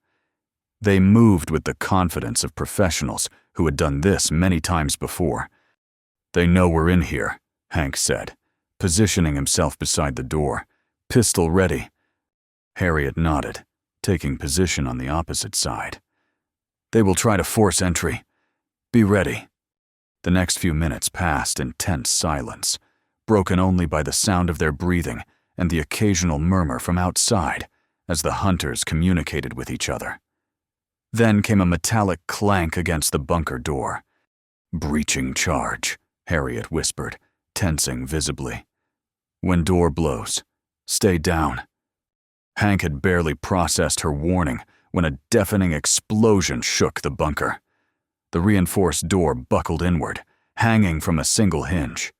S1: They moved with the confidence of professionals who had done this many times before. "They know we're in here," Hank said, positioning himself beside the door, pistol ready. Harriet nodded, taking position on the opposite side. "They will try to force entry. Be ready." The next few minutes passed in tense silence, broken only by the sound of their breathing and the occasional murmur from outside as the hunters communicated with each other. Then came a metallic clank against the bunker door. "Breaching charge," Harriet whispered, tensing visibly. "When door blows, stay down." Hank had barely processed her warning when a deafening explosion shook the bunker. The reinforced door buckled inward, hanging from a single hinge.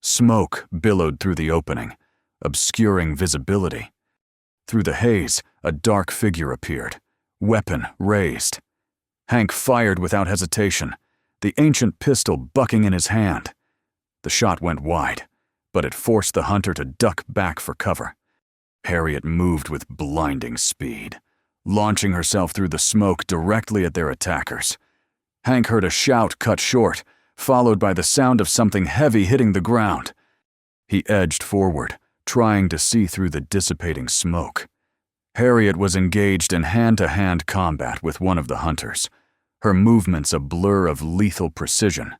S1: Smoke billowed through the opening, obscuring visibility. Through the haze, a dark figure appeared, weapon raised. Hank fired without hesitation, the ancient pistol bucking in his hand. The shot went wide, but it forced the hunter to duck back for cover. Harriet moved with blinding speed, launching herself through the smoke directly at their attackers. Hank heard a shout cut short, followed by the sound of something heavy hitting the ground. He edged forward, trying to see through the dissipating smoke. Harriet was engaged in hand-to-hand combat with one of the hunters, her movements a blur of lethal precision.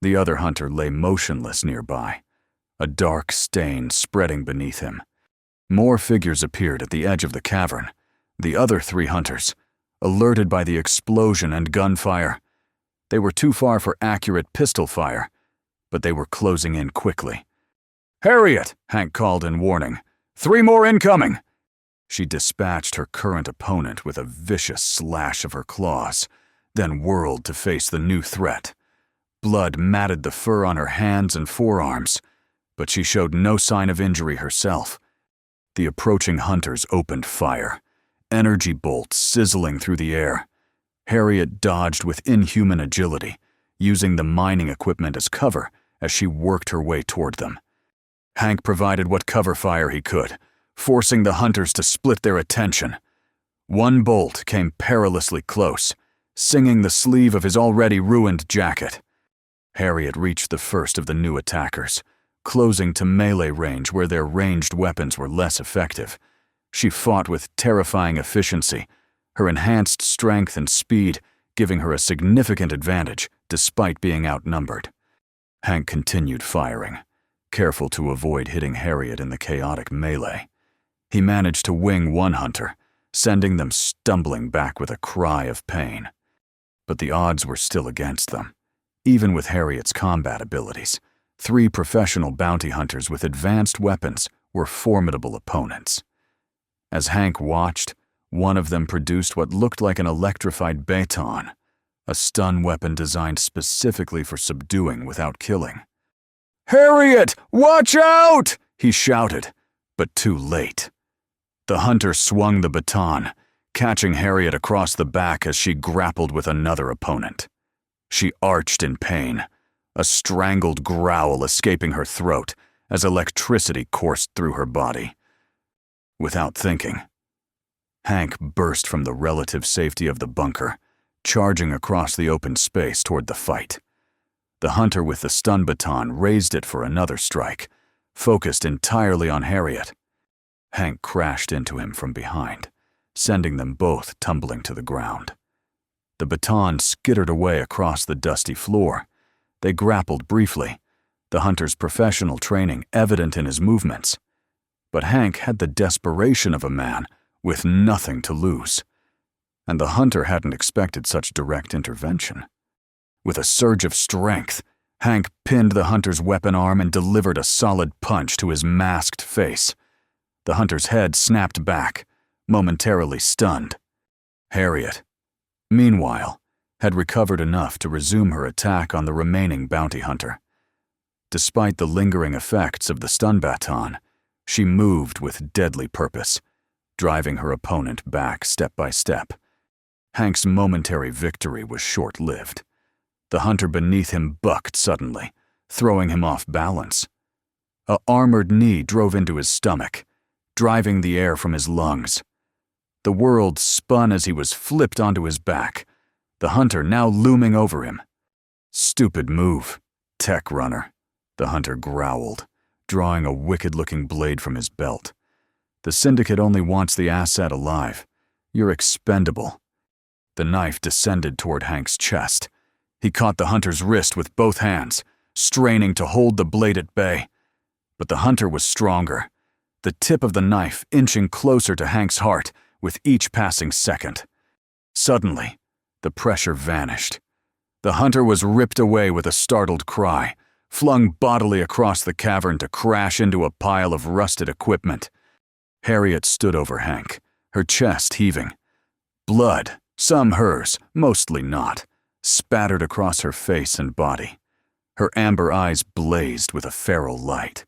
S1: The other hunter lay motionless nearby, a dark stain spreading beneath him. More figures appeared at the edge of the cavern. The other 3 hunters, alerted by the explosion and gunfire. They were too far for accurate pistol fire, but they were closing in quickly. "Harriet!" Hank called in warning. "3 more incoming!" She dispatched her current opponent with a vicious slash of her claws, then whirled to face the new threat. Blood matted the fur on her hands and forearms, but she showed no sign of injury herself. The approaching hunters opened fire, energy bolts sizzling through the air. Harriet dodged with inhuman agility, using the mining equipment as cover as she worked her way toward them. Hank provided what cover fire he could, forcing the hunters to split their attention. One bolt came perilously close, singing the sleeve of his already ruined jacket. Harriet reached the first of the new attackers, closing to melee range where their ranged weapons were less effective. She fought with terrifying efficiency, her enhanced strength and speed giving her a significant advantage despite being outnumbered. Hank continued firing, careful to avoid hitting Harriet in the chaotic melee. He managed to wing one hunter, sending them stumbling back with a cry of pain. But the odds were still against them. Even with Harriet's combat abilities, 3 professional bounty hunters with advanced weapons were formidable opponents. As Hank watched, one of them produced what looked like an electrified baton, a stun weapon designed specifically for subduing without killing. "Harriet, watch out!" he shouted, but too late. The hunter swung the baton, catching Harriet across the back as she grappled with another opponent. She arched in pain, a strangled growl escaping her throat as electricity coursed through her body. Without thinking, Hank burst from the relative safety of the bunker, charging across the open space toward the fight. The hunter with the stun baton raised it for another strike, focused entirely on Harriet. Hank crashed into him from behind, sending them both tumbling to the ground. The baton skittered away across the dusty floor. They grappled briefly, the hunter's professional training evident in his movements. But Hank had the desperation of a man with nothing to lose. And the hunter hadn't expected such direct intervention. With a surge of strength, Hank pinned the hunter's weapon arm and delivered a solid punch to his masked face. The hunter's head snapped back, momentarily stunned. Harriet, meanwhile, had recovered enough to resume her attack on the remaining bounty hunter. Despite the lingering effects of the stun baton, she moved with deadly purpose, driving her opponent back step by step. Hank's momentary victory was short-lived. The hunter beneath him bucked suddenly, throwing him off balance. An armored knee drove into his stomach, driving the air from his lungs. The world spun as he was flipped onto his back, the hunter now looming over him. "Stupid move, tech runner," the hunter growled, drawing a wicked-looking blade from his belt. "The Syndicate only wants the asset alive. You're expendable." The knife descended toward Hank's chest. He caught the hunter's wrist with both hands, straining to hold the blade at bay. But the hunter was stronger, the tip of the knife inching closer to Hank's heart with each passing second. Suddenly, the pressure vanished. The hunter was ripped away with a startled cry, flung bodily across the cavern to crash into a pile of rusted equipment. Harriet stood over Hank, her chest heaving. Blood, some hers, mostly not, spattered across her face and body. Her amber eyes blazed with a feral light.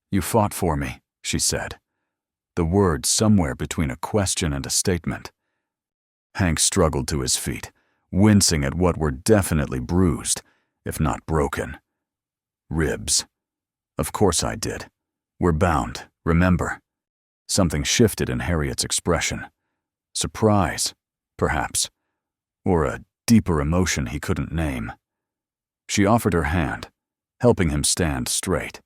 S1: "You fought for me," she said, the word somewhere between a question and a statement. Hank struggled to his feet, wincing at what were definitely bruised, if not broken. "Ribs. Of course I did. We're bound, remember?" Something shifted in Harriet's expression. Surprise, perhaps, or a deeper emotion he couldn't name. She offered her hand, helping him stand straight.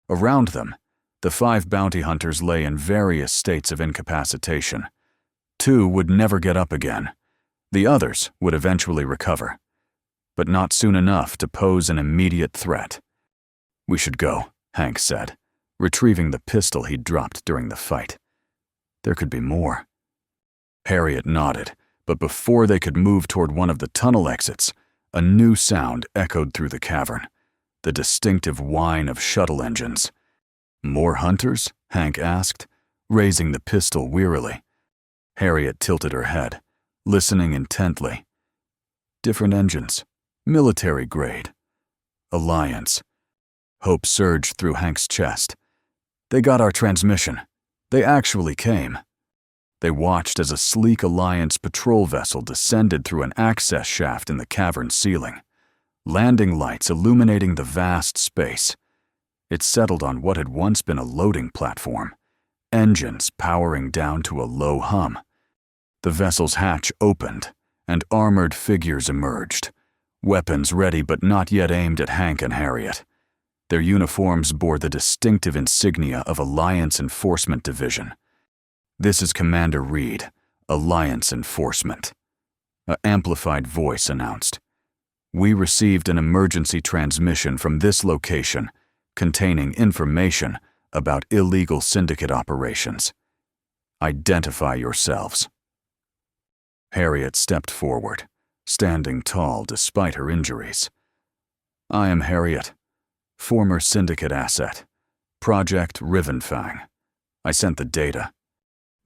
S1: Around them, the 5 bounty hunters lay in various states of incapacitation. 2 would never get up again. The others would eventually recover, but not soon enough to pose an immediate threat. "We should go," Hank said, retrieving the pistol he'd dropped during the fight. There could be more. Harriet nodded, but before they could move toward one of the tunnel exits, a new sound echoed through the cavern, the distinctive whine of shuttle engines. "More hunters?" Hank asked, raising the pistol wearily. Harriet tilted her head, listening intently. "Different engines. Military grade. Alliance." Hope surged through Hank's chest. "They got our transmission. They actually came." They watched as a sleek Alliance patrol vessel descended through an access shaft in the cavern ceiling, landing lights illuminating the vast space. It settled on what had once been a loading platform, engines powering down to a low hum. The vessel's hatch opened, and armored figures emerged, weapons ready but not yet aimed at Hank and Harriet. Their uniforms bore the distinctive insignia of Alliance Enforcement Division. "This is Commander Reed, Alliance Enforcement," an amplified voice announced. "We received an emergency transmission from this location containing information about illegal syndicate operations. Identify yourselves." Harriet stepped forward, standing tall despite her injuries. "I am Harriet, former syndicate asset, Project Rivenfang. I sent the data."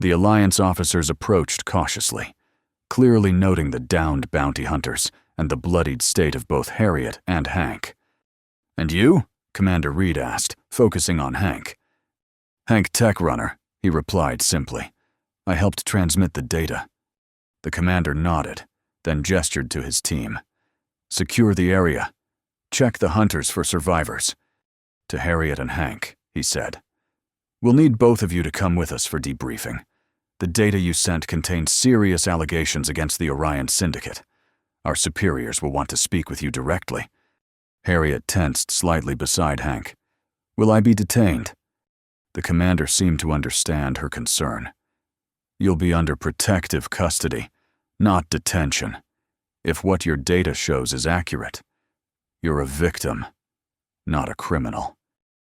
S1: The Alliance officers approached cautiously, clearly noting the downed bounty hunters and the bloodied state of both Harriet and Hank. "And you?" Commander Reed asked, focusing on Hank. "Hank Tech Runner," he replied simply. "I helped transmit the data." The commander nodded, then gestured to his team. "Secure the area. Check the hunters for survivors." To Harriet and Hank, he said, "We'll need both of you to come with us for debriefing. The data you sent contains serious allegations against the Orion Syndicate. Our superiors will want to speak with you directly." Harriet tensed slightly beside Hank. "Will I be detained?" The commander seemed to understand her concern. "You'll be under protective custody, not detention. If what your data shows is accurate, you're a victim, not a criminal."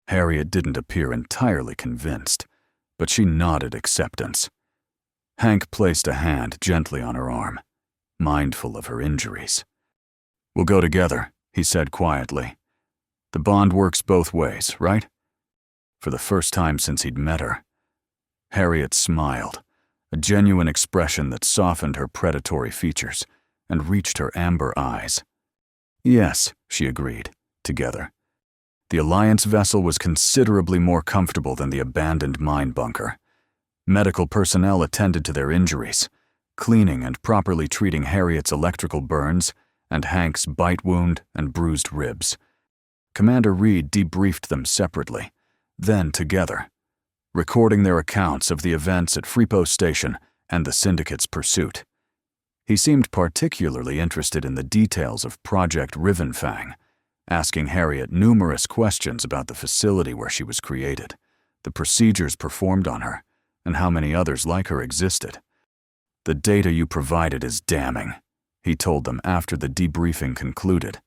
S1: Harriet didn't appear entirely convinced, but she nodded acceptance. Hank placed a hand gently on her arm, mindful of her injuries. "We'll go together," he said quietly. "The bond works both ways, right?" For the first time since he'd met her, Harriet smiled, a genuine expression that softened her predatory features and reached her amber eyes. "Yes," she agreed, together. The Alliance vessel was considerably more comfortable than the abandoned mine bunker. Medical personnel attended to their injuries, cleaning and properly treating Harriet's electrical burns and Hank's bite wound and bruised ribs. Commander Reed debriefed them separately, then together, recording their accounts of the events at Freepost Station and the Syndicate's pursuit. He seemed particularly interested in the details of Project Rivenfang, asking Harriet numerous questions about the facility where she was created, the procedures performed on her, and how many others like her existed. "The data you provided is damning," he told them after the debriefing concluded.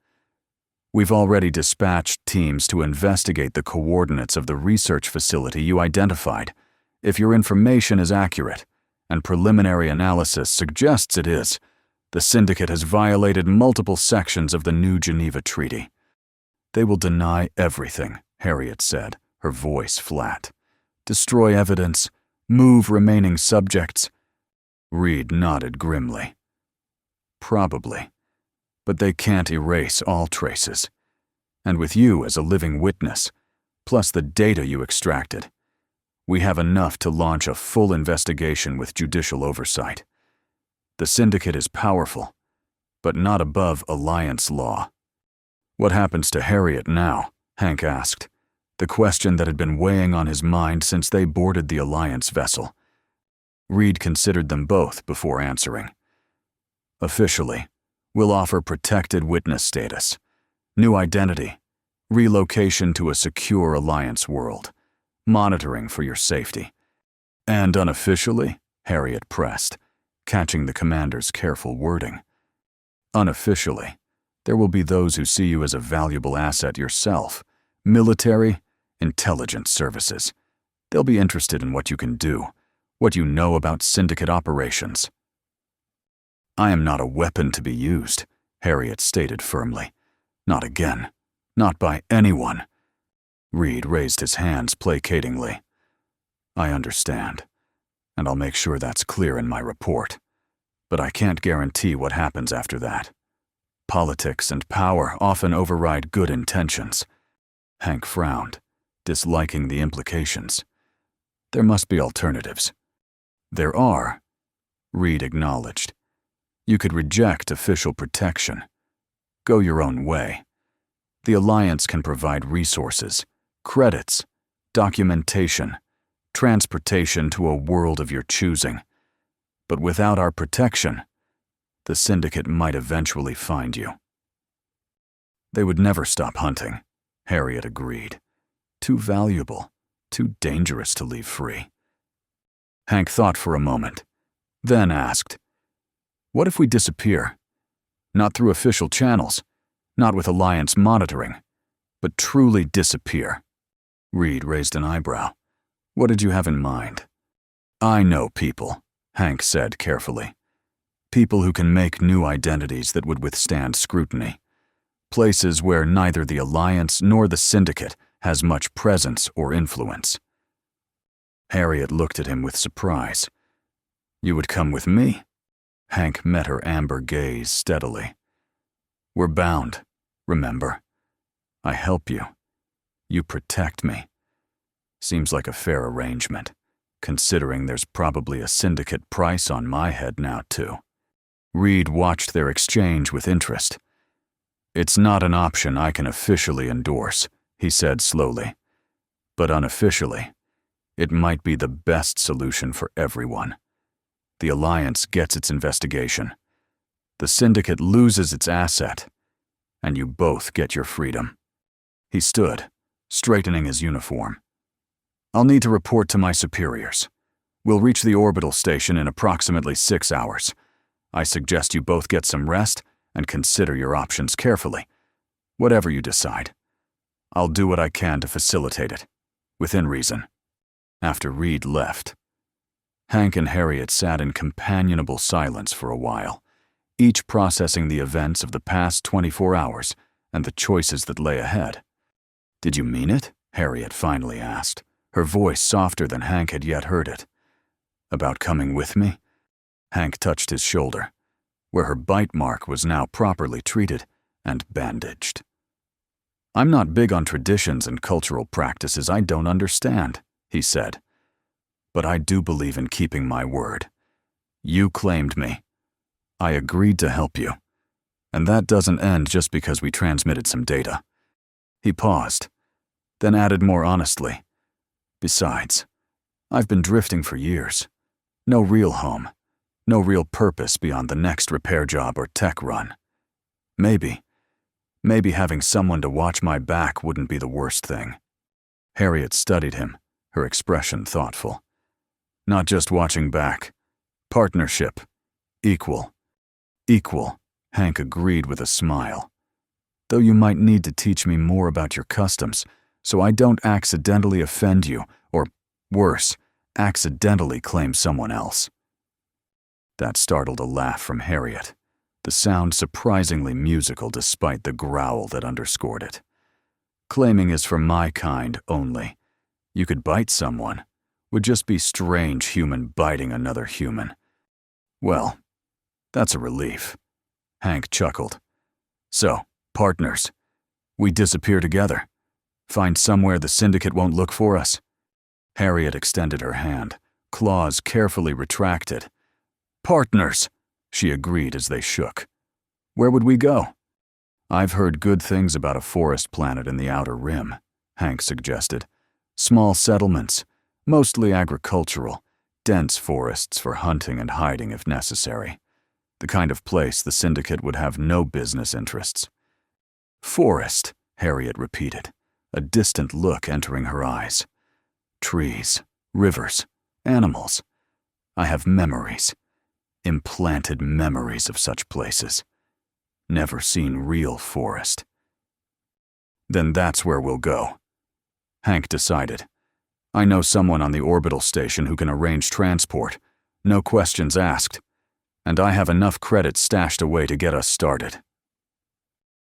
S1: "We've already dispatched teams to investigate the coordinates of the research facility you identified. If your information is accurate, and preliminary analysis suggests it is, the Syndicate has violated multiple sections of the New Geneva Treaty." "They will deny everything," Harriet said, her voice flat. "Destroy evidence, move remaining subjects." Reed nodded grimly. "Probably. But they can't erase all traces. And with you as a living witness, plus the data you extracted, we have enough to launch a full investigation with judicial oversight. The Syndicate is powerful, but not above Alliance law." "What happens to Harriet now?" Hank asked, the question that had been weighing on his mind since they boarded the Alliance vessel. Reed considered them both before answering. "Officially, we'll offer protected witness status, new identity, relocation to a secure Alliance world, monitoring for your safety." "And unofficially?" Harriet pressed, catching the commander's careful wording. "Unofficially, there will be those who see you as a valuable asset yourself, military, intelligence services. They'll be interested in what you can do, what you know about Syndicate operations." "I am not a weapon to be used," Harriet stated firmly. "Not again. Not by anyone." Reed raised his hands placatingly. "I understand, and I'll make sure that's clear in my report. But I can't guarantee what happens after that. Politics and power often override good intentions." Hank frowned, disliking the implications. "There must be alternatives." "There are," Reed acknowledged. "You could reject official protection. Go your own way. The Alliance can provide resources, credits, documentation, transportation to a world of your choosing. But without our protection, the Syndicate might eventually find you. They would never stop hunting, Harriet agreed. Too valuable, too dangerous to leave free. Hank thought for a moment, then asked, "What if we disappear? Not through official channels, not with Alliance monitoring, but truly disappear." Reed raised an eyebrow. "What did you have in mind?" "I know people," Hank said carefully. "People who can make new identities that would withstand scrutiny. Places where neither the Alliance nor the Syndicate has much presence or influence." Harriet looked at him with surprise. "You would come with me?" Hank met her amber gaze steadily. "We're bound, remember? I help you. You protect me. Seems like a fair arrangement, considering there's probably a Syndicate price on my head now, too." Reed watched their exchange with interest. "It's not an option I can officially endorse," he said slowly. "But unofficially, it might be the best solution for everyone. The Alliance gets its investigation. The Syndicate loses its asset, and you both get your freedom." He stood, straightening his uniform. "I'll need to report to my superiors. We'll reach the orbital station in approximately 6 hours. I suggest you both get some rest and consider your options carefully. Whatever you decide, I'll do what I can to facilitate it, within reason." After Reed left, Hank and Harriet sat in companionable silence for a while, each processing the events of the past 24 hours and the choices that lay ahead. "Did you mean it?" Harriet finally asked, her voice softer than Hank had yet heard it. "About coming with me?" Hank touched his shoulder, where her bite mark was now properly treated and bandaged. "I'm not big on traditions and cultural practices I don't understand," he said. "But I do believe in keeping my word. You claimed me. I agreed to help you. And that doesn't end just because we transmitted some data." He paused, then added more honestly, "Besides, I've been drifting for years. No real home, no real purpose beyond the next repair job or tech run. Maybe having someone to watch my back wouldn't be the worst thing." Harriet studied him, her expression thoughtful. "Not just watching back. Partnership. Equal." "Equal," Hank agreed with a smile. "Though you might need to teach me more about your customs, so I don't accidentally offend you, or, worse, accidentally claim someone else." That startled a laugh from Harriet, the sound surprisingly musical despite the growl that underscored it. "Claiming is for my kind only. You could bite someone. Would just be strange human biting another human." "Well, that's a relief." Hank chuckled. "So, partners, we disappear together. Find somewhere the Syndicate won't look for us." Harriet extended her hand, claws carefully retracted. "Partners," she agreed as they shook. "Where would we go?" "I've heard good things about a forest planet in the Outer Rim," Hank suggested. "Small settlements, mostly agricultural, dense forests for hunting and hiding if necessary. The kind of place the Syndicate would have no business interests." "Forest," Harriet repeated, a distant look entering her eyes. "Trees, rivers, animals. I have memories, implanted memories of such places. Never seen real forest." "Then that's where we'll go," Hank decided. "I know someone on the orbital station who can arrange transport, no questions asked, and I have enough credits stashed away to get us started."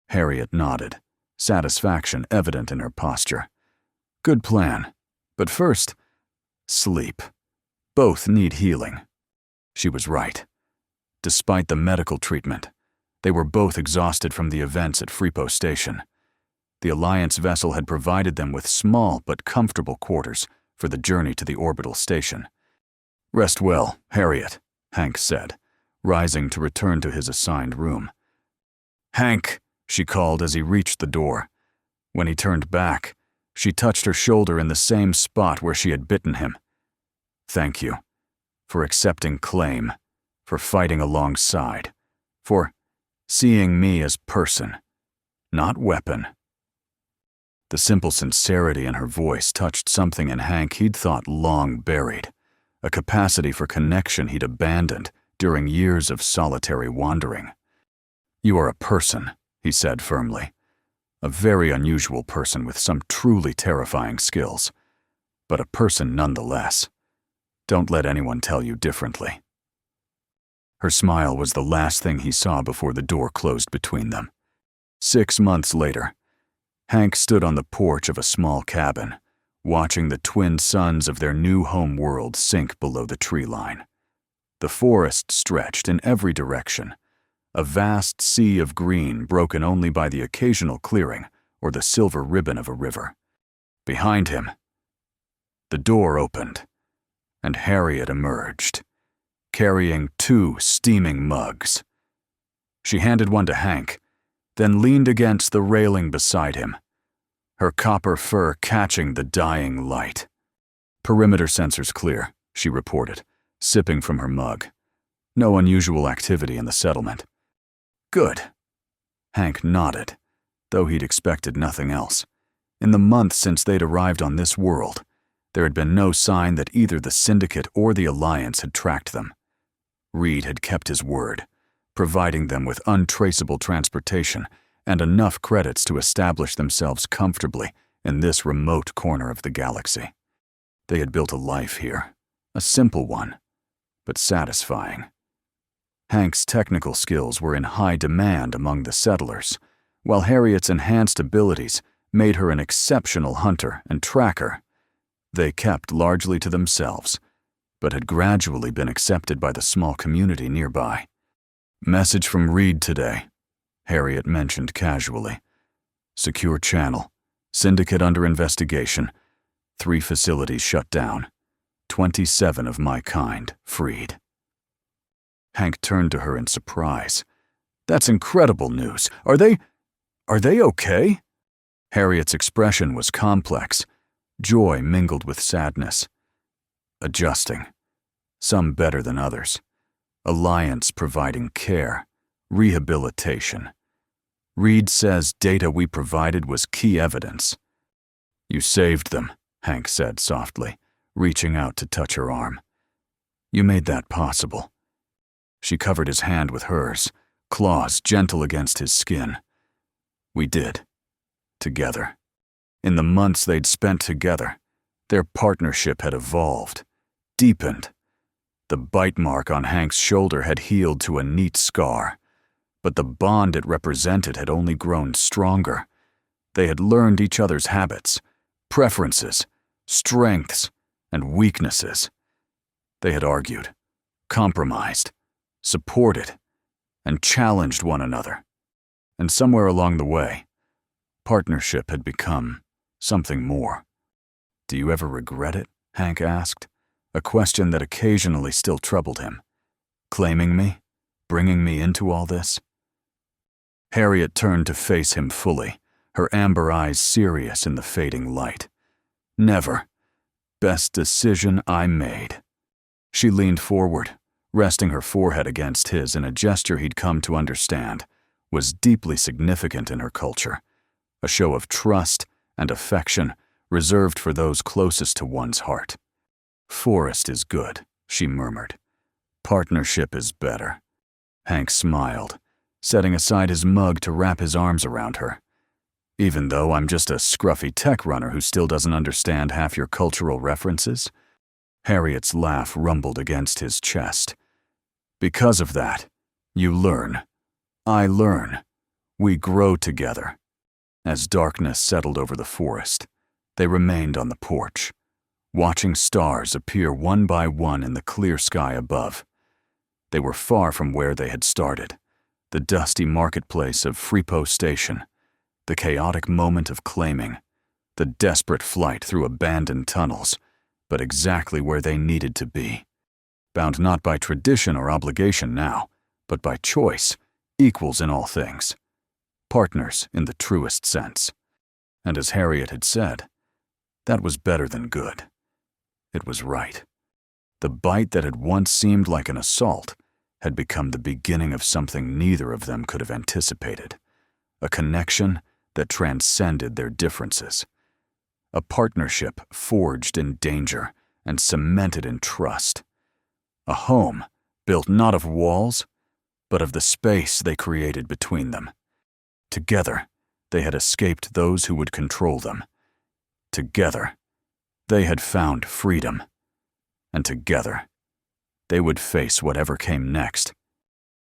S1: Harriet nodded, satisfaction evident in her posture. "Good plan. But first, sleep. Both need healing." She was right. Despite the medical treatment, they were both exhausted from the events at Freepo Station. The Alliance vessel had provided them with small but comfortable quarters for the journey to the orbital station. "Rest well, Harriet," Hank said, rising to return to his assigned room. "Hank," she called as he reached the door. When he turned back, she touched her shoulder in the same spot where she had bitten him. "Thank you for accepting claim," for fighting alongside, for seeing me as person, not weapon. The simple sincerity in her voice touched something in Hank he'd thought long buried, a capacity for connection he'd abandoned during years of solitary wandering. "You are a person," he said firmly. "A very unusual person with some truly terrifying skills, but a person nonetheless. Don't let anyone tell you differently." Her smile was the last thing he saw before the door closed between them. 6 months later, Hank stood on the porch of a small cabin, watching the twin suns of their new home world sink below the tree line. The forest stretched in every direction, a vast sea of green broken only by the occasional clearing or the silver ribbon of a river. Behind him, the door opened, and Harriet emerged, carrying 2 steaming mugs. She handed one to Hank, then leaned against the railing beside him, her copper fur catching the dying light. "Perimeter sensors clear," she reported, sipping from her mug. "No unusual activity in the settlement." "Good." Hank nodded, though he'd expected nothing else. In the month since they'd arrived on this world, there had been no sign that either the Syndicate or the Alliance had tracked them. Reed had kept his word, providing them with untraceable transportation and enough credits to establish themselves comfortably in this remote corner of the galaxy. They had built a life here, a simple one, but satisfying. Hank's technical skills were in high demand among the settlers, while Harriet's enhanced abilities made her an exceptional hunter and tracker. They kept largely to themselves, but had gradually been accepted by the small community nearby. "Message from Reed today," Harriet mentioned casually. "Secure channel. Syndicate under investigation. 3 facilities shut down. 27 of my kind freed." Hank turned to her in surprise. "That's incredible news. Are they okay?" Harriet's expression was complex, joy mingled with sadness. "Adjusting. Some better than others. Alliance providing care, rehabilitation. Reed says data we provided was key evidence." "You saved them," Hank said softly, reaching out to touch her arm. "You made that possible." She covered his hand with hers, claws gentle against his skin. "We did. Together. In the months they'd spent together, their partnership had evolved, deepened. The bite mark on Hank's shoulder had healed to a neat scar, but the bond it represented had only grown stronger. They had learned each other's habits, preferences, strengths, and weaknesses. They had argued, compromised, supported, and challenged one another. And somewhere along the way, partnership had become something more. "Do you ever regret it?" Hank asked, a question that occasionally still troubled him. "Claiming me? Bringing me into all this?" Harriet turned to face him fully, her amber eyes serious in the fading light. "Never. Best decision I made." She leaned forward, resting her forehead against his in a gesture he'd come to understand was deeply significant in her culture, a show of trust and affection reserved for those closest to one's heart. "Forest is good," she murmured. "Partnership is better." Hank smiled, setting aside his mug to wrap his arms around her. "Even though I'm just a scruffy tech runner who still doesn't understand half your cultural references?" Harriet's laugh rumbled against his chest. "Because of that, you learn. I learn. We grow together." As darkness settled over the forest, they remained on the porch, watching stars appear one by one in the clear sky above. They were far from where they had started, the dusty marketplace of Freepo Station, the chaotic moment of claiming, the desperate flight through abandoned tunnels, but exactly where they needed to be. Bound not by tradition or obligation now, but by choice, equals in all things. Partners in the truest sense. And as Harriet had said, that was better than good. It was right. The bite that had once seemed like an assault had become the beginning of something neither of them could have anticipated, a connection that transcended their differences, a partnership forged in danger and cemented in trust, a home built not of walls, but of the space they created between them. Together, they had escaped those who would control them. Together, they had found freedom. And together, they would face whatever came next